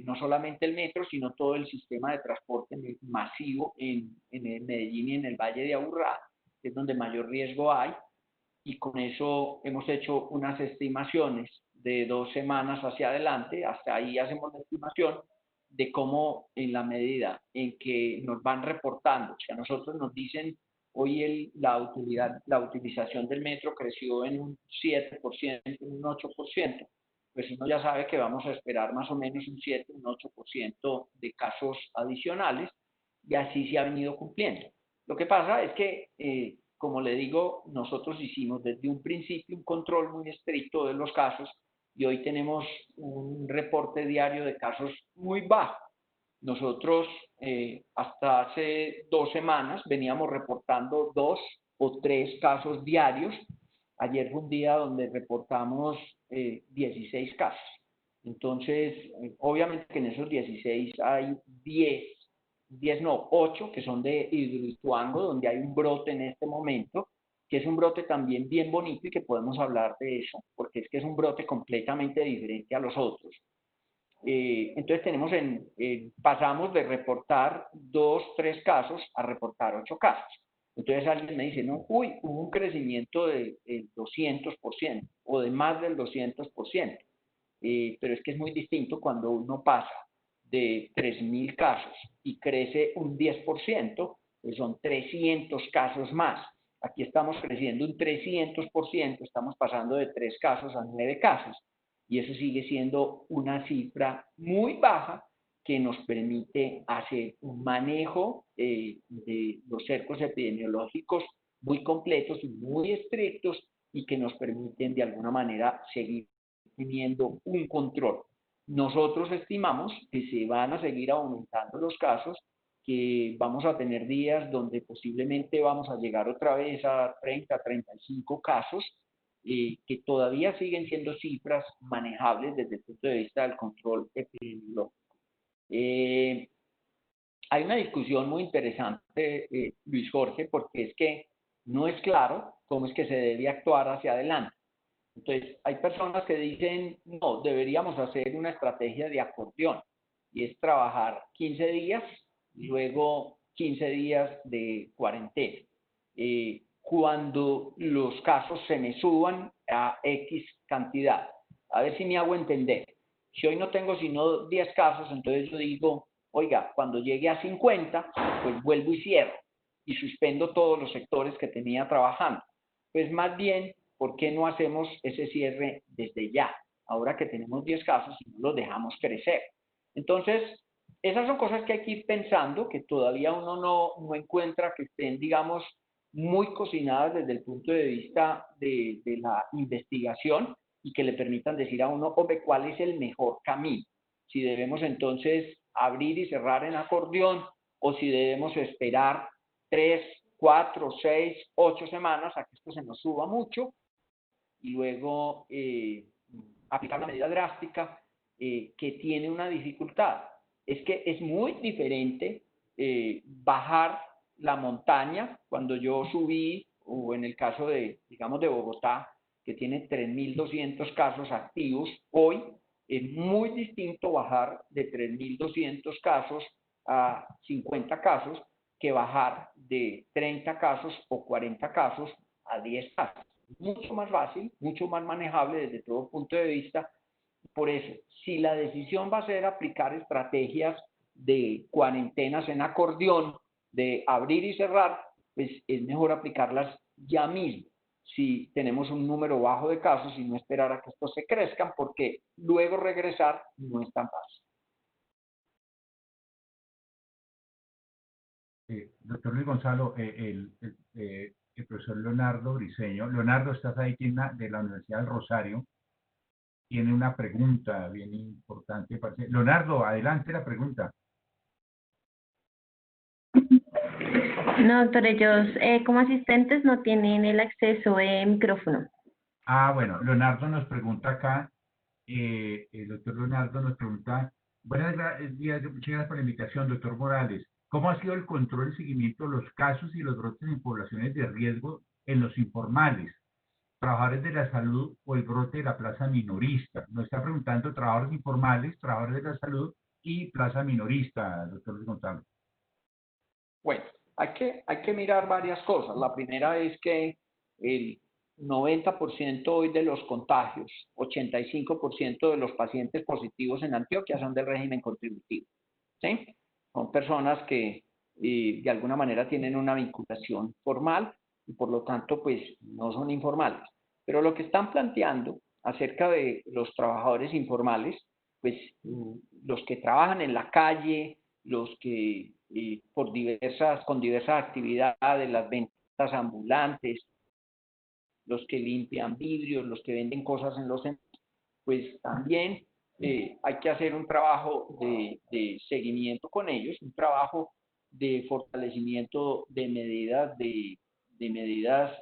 no solamente el metro, sino todo el sistema de transporte masivo en el Medellín y en el Valle de Aburrá, que es donde mayor riesgo hay, y con eso hemos hecho unas estimaciones de 2 semanas hacia adelante, hasta ahí hacemos la estimación de cómo en la medida en que nos van reportando, si a nosotros nos dicen hoy la utilización del metro creció en un 7%, en un 8%, pues uno ya sabe que vamos a esperar más o menos un 7, un 8% de casos adicionales, y así se ha venido cumpliendo. Lo que pasa es que, como le digo, nosotros hicimos desde un principio un control muy estricto de los casos y hoy tenemos un reporte diario de casos muy bajo. Nosotros hasta hace 2 semanas veníamos reportando 2 o 3 casos diarios. Ayer fue un día donde reportamos 16 casos. Entonces, obviamente que en esos 16 hay 8 que son de Hidroituango, donde hay un brote en este momento, que es un brote también bien bonito y que podemos hablar de eso, porque es que es un brote completamente diferente a los otros. Entonces pasamos de reportar 2, 3 casos a reportar 8 casos. Entonces alguien me dice, no, hubo un crecimiento del 200% o de más del 200%. Pero es que es muy distinto cuando uno pasa de 3.000 casos y crece un 10%, pues son 300 casos más. Aquí estamos creciendo un 300%, estamos pasando de 3 casos a 9 casos. Y eso sigue siendo una cifra muy baja que nos permite hacer un manejo de los cercos epidemiológicos muy completos y muy estrictos y que nos permiten de alguna manera seguir teniendo un control. Nosotros estimamos que se van a seguir aumentando los casos, que vamos a tener días donde posiblemente vamos a llegar otra vez a 30, 35 casos, que todavía siguen siendo cifras manejables desde el punto de vista del control epidemiológico. Hay una discusión muy interesante, Luis Jorge, porque es que no es claro cómo es que se debe actuar hacia adelante. Entonces, hay personas que dicen, no, deberíamos hacer una estrategia de acordeón, y es trabajar 15 días, luego 15 días de cuarentena. Cuando los casos se me suban a X cantidad, a ver si me hago entender. Si hoy no tengo sino 10 casos, entonces yo digo, oiga, cuando llegue a 50, pues vuelvo y cierro y suspendo todos los sectores que tenía trabajando. Pues más bien, ¿por qué no hacemos ese cierre desde ya? Ahora que tenemos 10 casos y no los dejamos crecer. Entonces, esas son cosas que hay que ir pensando, que todavía uno no encuentra que estén, digamos, muy cocinadas desde el punto de vista de la investigación y que le permitan decir a uno, hombre, cuál es el mejor camino. Si debemos entonces abrir y cerrar en acordeón o si debemos esperar 3, 4, 6, 8 semanas a que esto se nos suba mucho y luego aplicar una medida drástica que tiene una dificultad. Es que es muy diferente bajar la montaña cuando yo subí, o en el caso de, digamos, de Bogotá, que tiene 3.200 casos activos hoy, es muy distinto bajar de 3.200 casos a 50 casos que bajar de 30 casos o 40 casos a 10 casos. Mucho más fácil, mucho más manejable desde todo punto de vista. Por eso, si la decisión va a ser aplicar estrategias de cuarentenas en acordeón, de abrir y cerrar, pues es mejor aplicarlas ya mismo, si tenemos un número bajo de casos y no esperar a que estos se crezcan, porque luego regresar no es tan fácil. Doctor Luis Gonzalo, el profesor Leonardo Briceño. Leonardo, estás ahí de la Universidad del Rosario. Tiene una pregunta bien importante. Leonardo, adelante la pregunta. No, doctor, ellos como asistentes no tienen el acceso de micrófono. Ah, bueno, Leonardo nos pregunta acá, el doctor Leonardo nos pregunta, buenos días, muchas gracias por la invitación, doctor Morales. ¿Cómo ha sido el control y seguimiento de los casos y los brotes en poblaciones de riesgo en los informales, trabajadores de la salud o el brote de la plaza minorista? Nos está preguntando trabajadores informales, trabajadores de la salud y plaza minorista, doctor Luis Gonzalo. Bueno, hay que mirar varias cosas. La primera es que el 90% hoy de los contagios, 85% de los pacientes positivos en Antioquia son del régimen contributivo. ¿Sí? Son personas que de alguna manera tienen una vinculación formal y por lo tanto pues no son informales. Pero lo que están planteando acerca de los trabajadores informales, pues los que trabajan en la calle, los que con diversas actividades, las ventas ambulantes, los que limpian vidrios, los que venden cosas en los centros, pues también hay que hacer un trabajo de seguimiento con ellos, un trabajo de fortalecimiento de medidas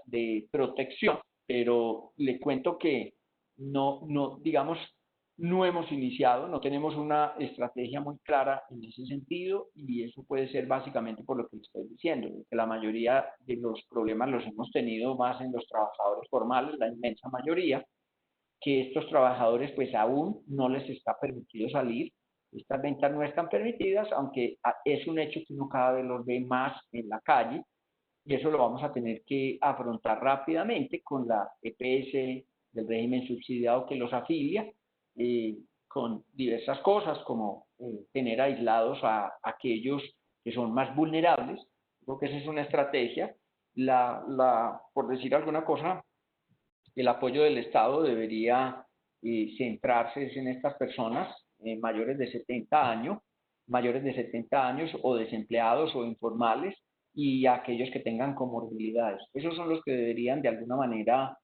de protección. Pero le cuento que digamos, no hemos iniciado, no tenemos una estrategia muy clara en ese sentido y eso puede ser básicamente por lo que le estoy diciendo, que la mayoría de los problemas los hemos tenido más en los trabajadores formales, la inmensa mayoría, que estos trabajadores pues aún no les está permitido salir, estas ventas no están permitidas, aunque es un hecho que uno cada vez los ve más en la calle y eso lo vamos a tener que afrontar rápidamente con la EPS del régimen subsidiado que los afilia, con diversas cosas como tener aislados a aquellos que son más vulnerables. Creo que esa es una estrategia. Por decir alguna cosa, el apoyo del Estado debería centrarse en estas personas mayores de 70 años o desempleados o informales y aquellos que tengan comorbilidades. Esos son los que deberían de alguna manera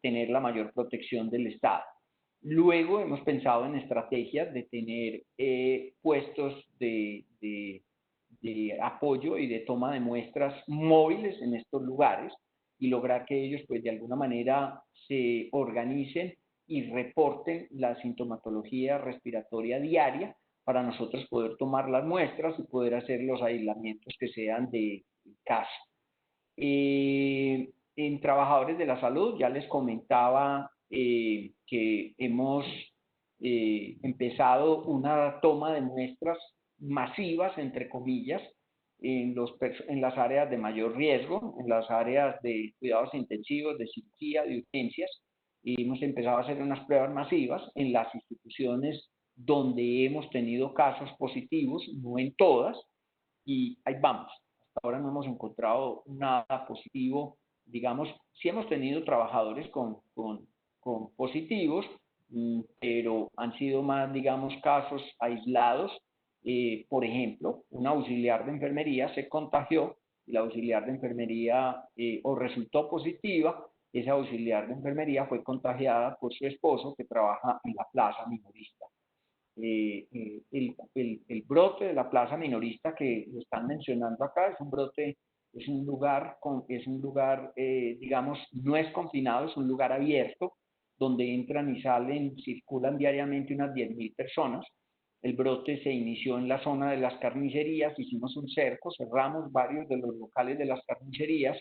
tener la mayor protección del Estado. Luego hemos pensado en estrategias de tener puestos de apoyo y de toma de muestras móviles en estos lugares y lograr que ellos pues de alguna manera se organicen y reporten la sintomatología respiratoria diaria para nosotros poder tomar las muestras y poder hacer los aislamientos que sean de caso. En trabajadores de la salud ya les comentaba que hemos empezado una toma de muestras masivas, entre comillas, en las áreas de mayor riesgo, en las áreas de cuidados intensivos, de cirugía, de urgencias, y hemos empezado a hacer unas pruebas masivas en las instituciones donde hemos tenido casos positivos, no en todas, y ahí vamos. Hasta ahora no hemos encontrado nada positivo. Digamos, sí hemos tenido trabajadores con positivos, pero han sido más, digamos, casos aislados. Por ejemplo, un auxiliar de enfermería se contagió y la auxiliar de enfermería o resultó positiva. Esa auxiliar de enfermería fue contagiada por su esposo que trabaja en la plaza minorista. El brote de la plaza minorista que lo están mencionando acá es un brote, es un lugar, digamos, no es confinado, es un lugar abierto donde entran y salen, circulan diariamente unas 10.000 personas. El brote se inició en la zona de las carnicerías, hicimos un cerco, cerramos varios de los locales de las carnicerías,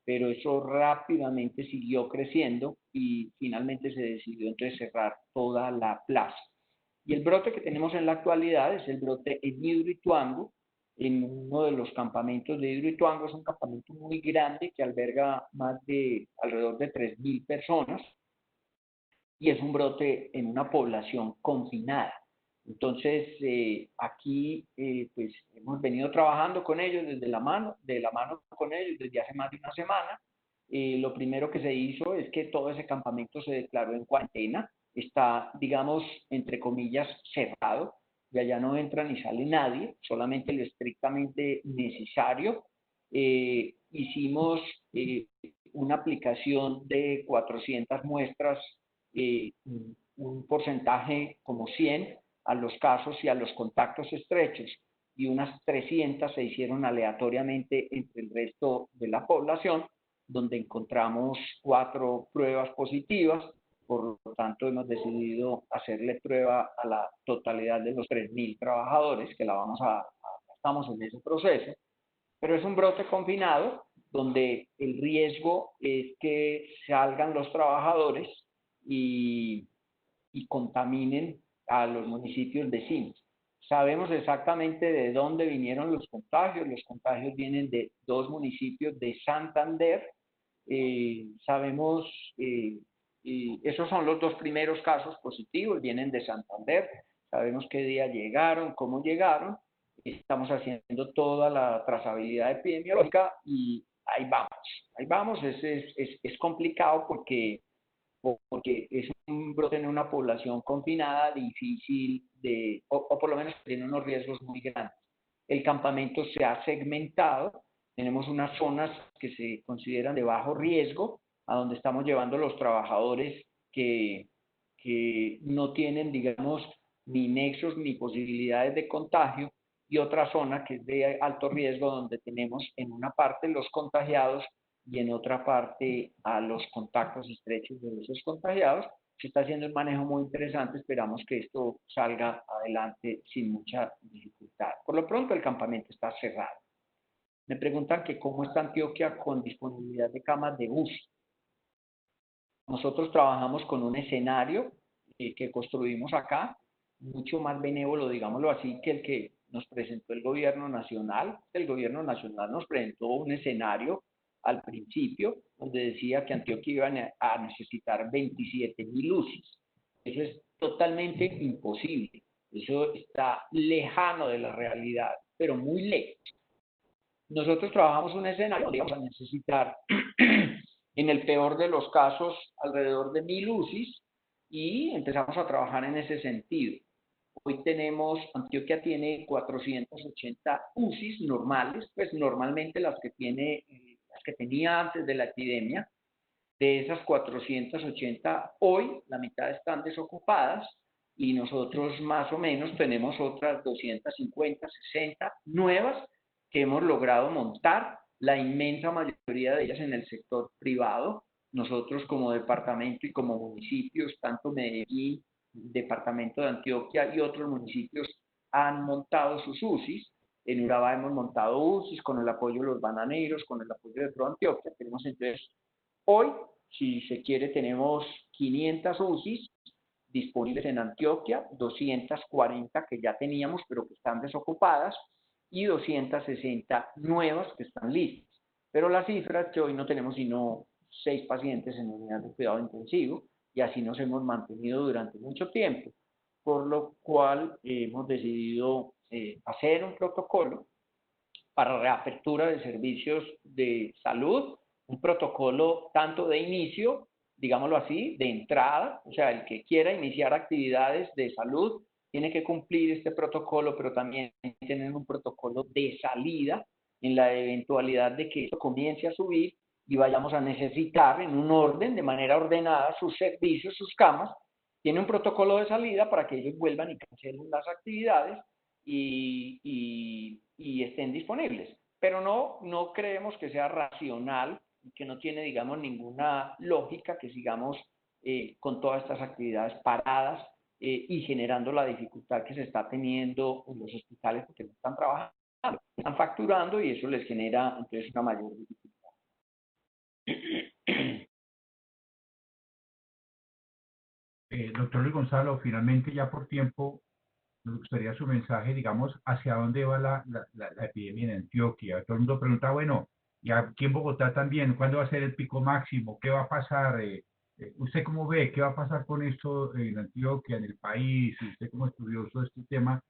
pero eso rápidamente siguió creciendo y finalmente se decidió entonces cerrar toda la plaza. Y el brote que tenemos en la actualidad es el brote en Hidroituango, en uno de los campamentos de Hidroituango. Es un campamento muy grande que alberga alrededor de 3.000 personas y es un brote en una población confinada. Entonces, aquí pues hemos venido trabajando con ellos de la mano con ellos desde hace más de una semana. Lo primero que se hizo es que todo ese campamento se declaró en cuarentena. Está, digamos, entre comillas, cerrado. De allá no entra ni sale nadie, solamente lo estrictamente necesario. Hicimos una aplicación de 400 muestras, un porcentaje como 100 a los casos y a los contactos estrechos, y unas 300 se hicieron aleatoriamente entre el resto de la población, donde encontramos 4 pruebas positivas. Por lo tanto, hemos decidido hacerle prueba a la totalidad de los 3.000 trabajadores, que estamos en ese proceso, pero es un brote confinado, donde el riesgo es que salgan los trabajadores y contaminen a los municipios vecinos. Sabemos exactamente de dónde vinieron los contagios. Los contagios vienen de 2 municipios de Santander. Sabemos, esos son los 2 primeros casos positivos, vienen de Santander. Sabemos qué día llegaron, cómo llegaron. Estamos haciendo toda la trazabilidad epidemiológica y ahí vamos. Ahí vamos. Es complicado porque es un brote en una población confinada, difícil o por lo menos tiene unos riesgos muy grandes. El campamento se ha segmentado, tenemos unas zonas que se consideran de bajo riesgo, a donde estamos llevando los trabajadores que no tienen, digamos, ni nexos ni posibilidades de contagio, y otra zona que es de alto riesgo, donde tenemos en una parte los contagiados y en otra parte a los contactos estrechos de esos contagiados. Se está haciendo un manejo muy interesante. Esperamos que esto salga adelante sin mucha dificultad. Por lo pronto, el campamento está cerrado. Me preguntan que cómo está Antioquia con disponibilidad de camas de UCI. Nosotros trabajamos con un escenario que construimos acá, mucho más benévolo, digámoslo así, que el que nos presentó el gobierno nacional. El gobierno nacional nos presentó un escenario al principio, donde decía que Antioquia iba a necesitar 27.000 UCIs. Eso es totalmente imposible. Eso está lejano de la realidad, pero muy lejos. Nosotros trabajamos un escenario donde vamos a necesitar, en el peor de los casos, alrededor de 1.000 UCIs, y empezamos a trabajar en ese sentido. Hoy Antioquia tiene 480 UCIs normales, pues normalmente las que tenía antes de la epidemia. De esas 480, hoy la mitad están desocupadas, y nosotros más o menos tenemos otras 250, 60 nuevas que hemos logrado montar, la inmensa mayoría de ellas en el sector privado. Nosotros como departamento y como municipios, tanto Medellín, departamento de Antioquia y otros municipios, han montado sus UCIs. En Urabá hemos montado UCIs con el apoyo de los bananeros, con el apoyo de ProAntioquia. Tenemos entonces, hoy, si se quiere, tenemos 500 UCIs disponibles en Antioquia, 240 que ya teníamos pero que están desocupadas, y 260 nuevas que están listas. Pero la cifra es que hoy no tenemos sino 6 pacientes en unidad de cuidado intensivo y así nos hemos mantenido durante mucho tiempo, por lo cual hemos decidido hacer un protocolo para reapertura de servicios de salud, un protocolo tanto de inicio, digámoslo así, de entrada, o sea, el que quiera iniciar actividades de salud tiene que cumplir este protocolo, pero también tener un protocolo de salida en la eventualidad de que esto comience a subir y vayamos a necesitar en un orden, de manera ordenada, sus servicios, sus camas. Tiene un protocolo de salida para que ellos vuelvan y cancelen las actividades y estén disponibles. Pero no creemos que sea racional, que no tiene, digamos, ninguna lógica que sigamos con todas estas actividades paradas y generando la dificultad que se está teniendo en los hospitales porque no están trabajando, están facturando y eso les genera entonces una mayor dificultad. Doctor Luis Gonzalo, finalmente ya por tiempo, nos gustaría su mensaje, digamos, hacia dónde va la epidemia en Antioquia. Todo el mundo pregunta, bueno, y aquí en Bogotá también, ¿cuándo va a ser el pico máximo? ¿Qué va a pasar? ¿Usted cómo ve? ¿Qué va a pasar con esto en Antioquia, en el país? Usted como estudioso de este tema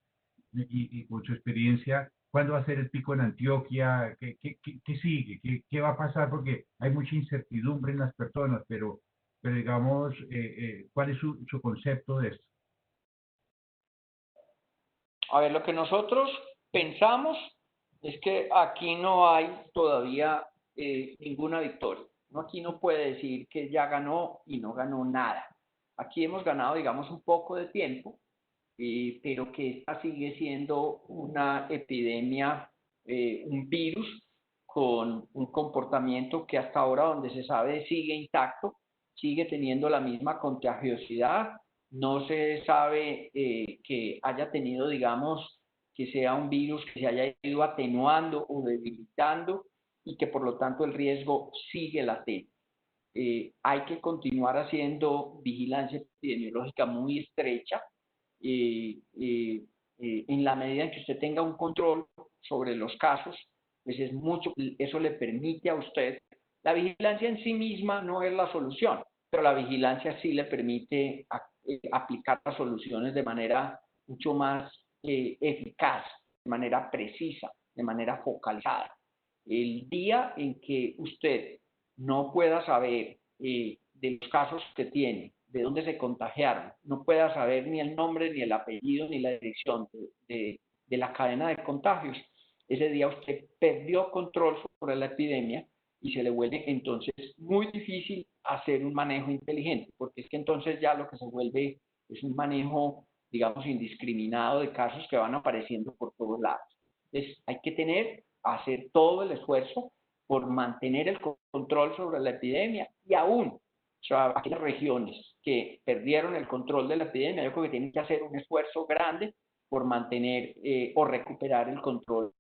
y con su experiencia, ¿cuándo va a ser el pico en Antioquia? ¿Qué sigue? ¿Qué va a pasar? Porque hay mucha incertidumbre en las personas, pero digamos, ¿cuál es su concepto de esto? A ver, lo que nosotros pensamos es que aquí no hay todavía ninguna victoria. Uno aquí no puede decir que ya ganó y no ganó nada. Aquí hemos ganado, digamos, un poco de tiempo, pero que esta sigue siendo una epidemia, un virus con un comportamiento que hasta ahora, donde se sabe, sigue intacto, sigue teniendo la misma contagiosidad. No se sabe que haya tenido, digamos, que sea un virus que se haya ido atenuando o debilitando y que por lo tanto el riesgo sigue latente. Hay que continuar haciendo vigilancia epidemiológica muy estrecha en la medida en que usted tenga un control sobre los casos, pues es mucho, eso le permite a usted, la vigilancia en sí misma no es la solución, pero la vigilancia sí le permite aplicar las soluciones de manera mucho más eficaz, de manera precisa, de manera focalizada. El día en que usted no pueda saber de los casos que tiene, de dónde se contagiaron, no pueda saber ni el nombre, ni el apellido, ni la dirección de la cadena de contagios, ese día usted perdió control sobre la epidemia y se le vuelve entonces muy difícil hacer un manejo inteligente, porque es que entonces ya lo que se vuelve es un manejo, digamos, indiscriminado de casos que van apareciendo por todos lados. Entonces hay que hacer todo el esfuerzo por mantener el control sobre la epidemia y aún, o sea, aquellas regiones que perdieron el control de la epidemia, yo creo que tienen que hacer un esfuerzo grande por mantener o recuperar el control.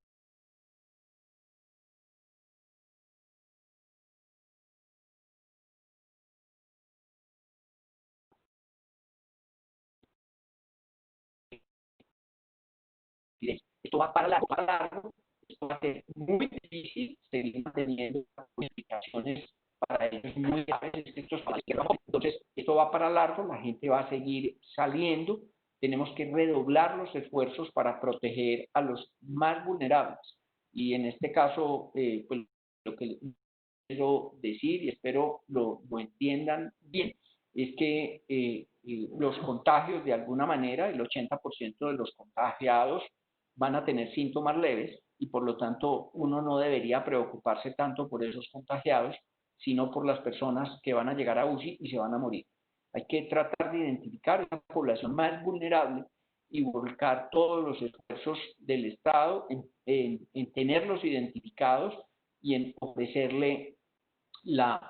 Esto va para largo, esto va a ser muy difícil seguir manteniendo complicaciones para ellos muy graves. Entonces, esto va para largo, la gente va a seguir saliendo, tenemos que redoblar los esfuerzos para proteger a los más vulnerables. Y en este caso, pues lo que quiero decir y espero lo entiendan bien, es que los contagios de alguna manera, el 80% de los contagiados van a tener síntomas leves y por lo tanto uno no debería preocuparse tanto por esos contagiados, sino por las personas que van a llegar a UCI y se van a morir. Hay que tratar de identificar esa población más vulnerable y volcar todos los esfuerzos del Estado en tenerlos identificados y en ofrecerle las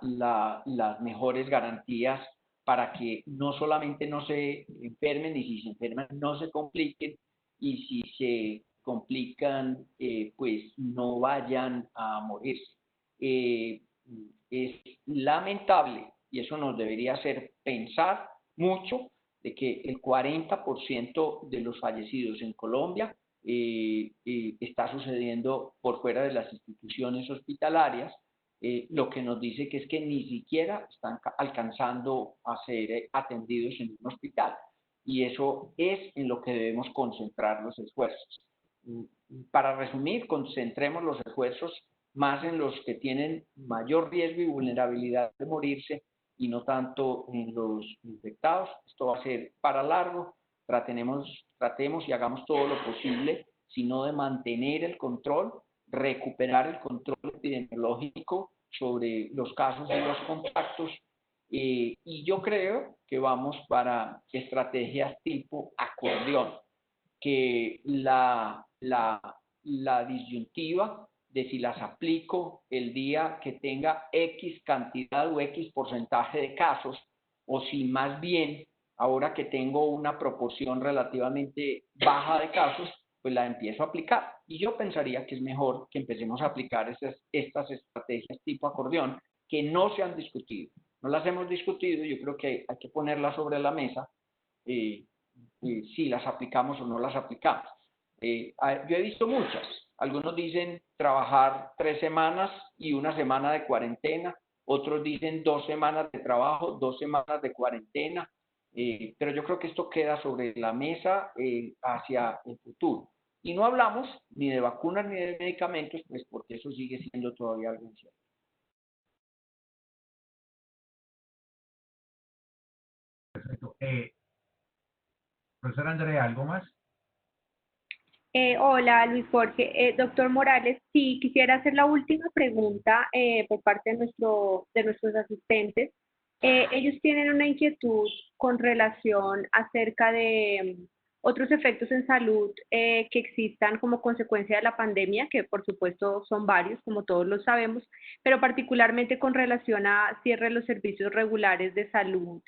mejores garantías para que no solamente no se enfermen y si se enferman no se compliquen y si se complican pues no vayan a morirse. Es lamentable y eso nos debería hacer pensar mucho de que el 40% de los fallecidos en Colombia está sucediendo por fuera de las instituciones hospitalarias, lo que nos dice que es que ni siquiera están alcanzando a ser atendidos en un hospital. Y eso es en lo que debemos concentrar los esfuerzos. Para resumir, concentremos los esfuerzos más en los que tienen mayor riesgo y vulnerabilidad de morirse y no tanto en los infectados. Esto va a ser para largo. Tratemos y hagamos todo lo posible, sino de mantener el control, recuperar el control epidemiológico sobre los casos y los contactos. Y yo creo que vamos para estrategias tipo acordeón, que la disyuntiva de si las aplico el día que tenga X cantidad o X porcentaje de casos, o si más bien ahora que tengo una proporción relativamente baja de casos, pues la empiezo a aplicar. Y yo pensaría que es mejor que empecemos a aplicar estas estrategias tipo acordeón, que no se han discutido. No las hemos discutido, yo creo que hay que ponerlas sobre la mesa, si las aplicamos o no las aplicamos. Yo he visto muchas. Algunos dicen trabajar 3 semanas y 1 semana de cuarentena. Otros dicen 2 semanas de trabajo, 2 semanas de cuarentena. Pero yo creo que esto queda sobre la mesa hacia el futuro. Y no hablamos ni de vacunas ni de medicamentos, pues porque eso sigue siendo todavía algo incierto. Perfecto. Profesora Andrea, ¿algo más? Hola, Luis Jorge. Doctor Morales, sí, quisiera hacer la última pregunta por parte de nuestros asistentes. Ellos tienen una inquietud con relación acerca de otros efectos en salud que existan como consecuencia de la pandemia, que por supuesto son varios, como todos lo sabemos, pero particularmente con relación a cierre de los servicios regulares de salud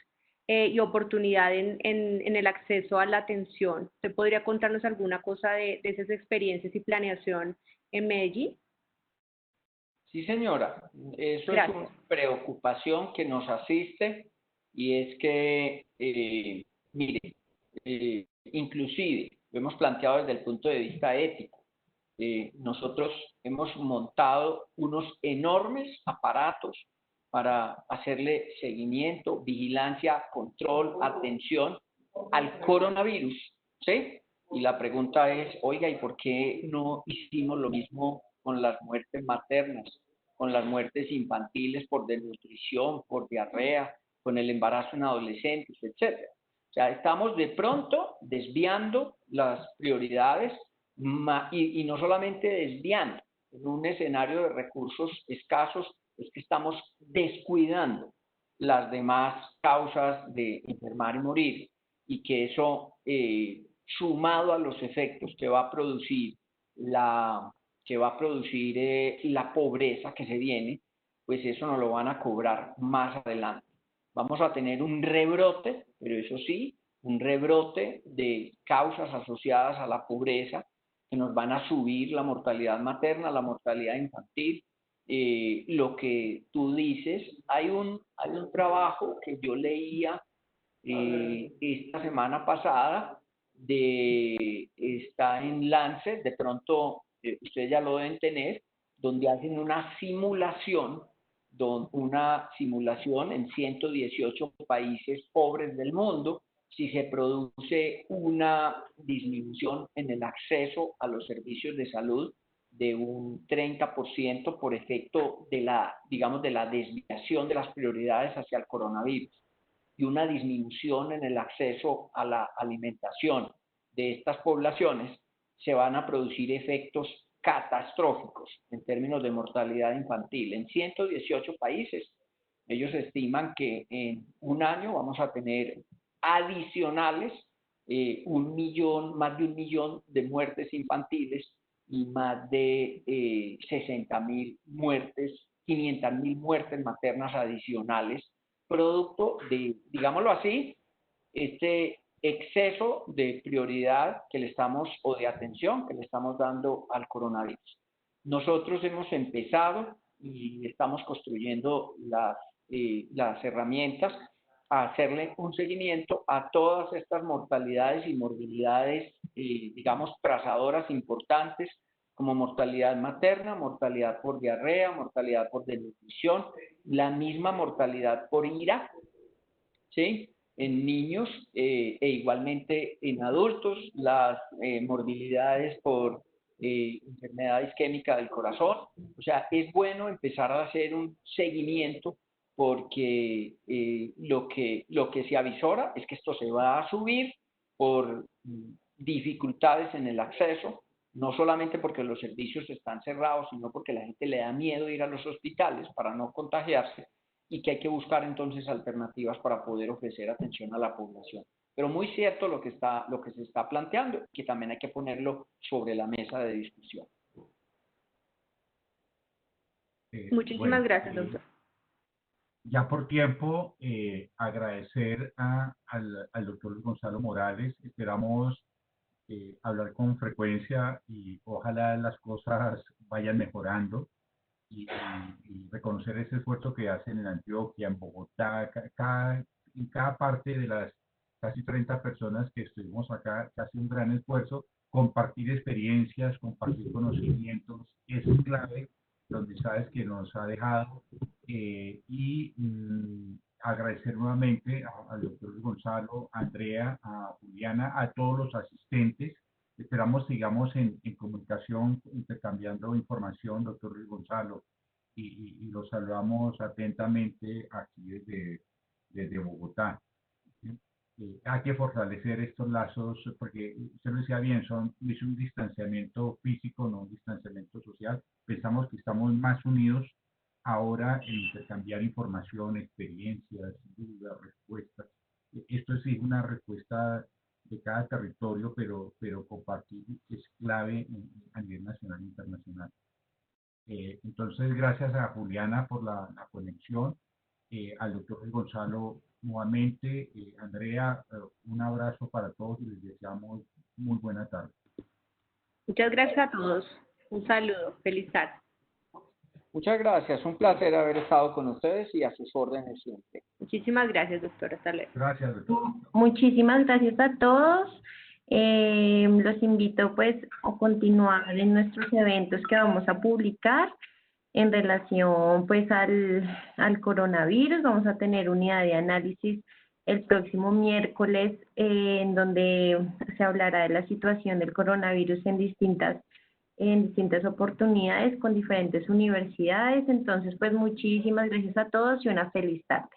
y oportunidad en el acceso a la atención. ¿Usted podría contarnos alguna cosa de esas experiencias y planeación en Medellín? Sí, señora. Eso Gracias. es una preocupación que nos asiste, y es que, mire, inclusive lo hemos planteado desde el punto de vista ético. Nosotros hemos montado unos enormes aparatos para hacerle seguimiento, vigilancia, control, atención al coronavirus, ¿sí? Y la pregunta es, oiga, ¿y por qué no hicimos lo mismo con las muertes maternas, con las muertes infantiles por desnutrición, por diarrea, con el embarazo en adolescentes, etcétera? O sea, estamos de pronto desviando las prioridades y no solamente desviando. En un escenario de recursos escasos es que estamos descuidando las demás causas de enfermar y morir, y que eso, sumado a los efectos que va a producir la pobreza que se viene, pues eso nos lo van a cobrar más adelante. Vamos a tener un rebrote, pero eso sí, un rebrote de causas asociadas a la pobreza que nos van a subir la mortalidad materna, la mortalidad infantil. Lo que tú dices, hay un trabajo que yo leía esta semana pasada, está en Lancet, de pronto ustedes ya lo deben tener, donde hacen una simulación en 118 países pobres del mundo, si se produce una disminución en el acceso a los servicios de salud de un 30% por efecto de la desviación de las prioridades hacia el coronavirus, y una disminución en el acceso a la alimentación de estas poblaciones, se van a producir efectos catastróficos en términos de mortalidad infantil. En 118 países, ellos estiman que en un año vamos a tener adicionales más de 1 millón de muertes infantiles y más de 60.000 muertes, 500.000 muertes maternas adicionales, producto de, digámoslo así, este exceso de prioridad o de atención que le estamos dando al coronavirus. Nosotros hemos empezado y estamos construyendo las herramientas a hacerle un seguimiento a todas estas mortalidades y morbilidades digamos, trazadoras importantes como mortalidad materna, mortalidad por diarrea, mortalidad por desnutrición, la misma mortalidad por ira, ¿sí? En niños e igualmente en adultos, las morbilidades por enfermedad isquémica del corazón. O sea, es bueno empezar a hacer un seguimiento porque lo que se avisora es que esto se va a subir por dificultades en el acceso, no solamente porque los servicios están cerrados, sino porque la gente le da miedo ir a los hospitales para no contagiarse, y que hay que buscar entonces alternativas para poder ofrecer atención a la población. Pero muy cierto lo que se está planteando, que también hay que ponerlo sobre la mesa de discusión. Muchísimas gracias, doctor. Ya por tiempo, agradecer al doctor Gonzalo Morales. Esperamos hablar con frecuencia y ojalá las cosas vayan mejorando. Y reconocer ese esfuerzo que hacen en Antioquia, en Bogotá, en cada parte de las casi 30 personas que estuvimos acá, se hace un gran esfuerzo. Compartir experiencias, compartir conocimientos, es clave, donde sabes que nos ha dejado. Agradecer nuevamente al doctor Gonzalo, a Andrea, a Juliana, a todos los asistentes. Esperamos sigamos en comunicación, intercambiando información, doctor Luis Gonzalo, y los saludamos atentamente aquí desde Bogotá. Hay que fortalecer estos lazos, porque usted lo decía bien, es un distanciamiento físico, no un distanciamiento social. Pensamos que estamos más unidos ahora en intercambiar información, experiencias, dudas, respuestas. Esto sí es una respuesta de cada territorio, pero compartir es clave a nivel nacional e internacional. Entonces, gracias a Juliana por la conexión, al doctor Gonzalo nuevamente, Andrea, un abrazo para todos y les deseamos muy buena tarde. Muchas gracias a todos. Un saludo. Feliz tarde. Muchas gracias. Un placer haber estado con ustedes y a sus órdenes siempre. Muchísimas gracias, doctor. Hasta luego. Gracias, doctor. Muchísimas gracias a todos. Los invito pues a continuar en nuestros eventos que vamos a publicar en relación pues al coronavirus. Vamos a tener unidad de análisis el próximo miércoles en donde se hablará de la situación del coronavirus en distintas oportunidades con diferentes universidades. Entonces, pues muchísimas gracias a todos y una feliz tarde.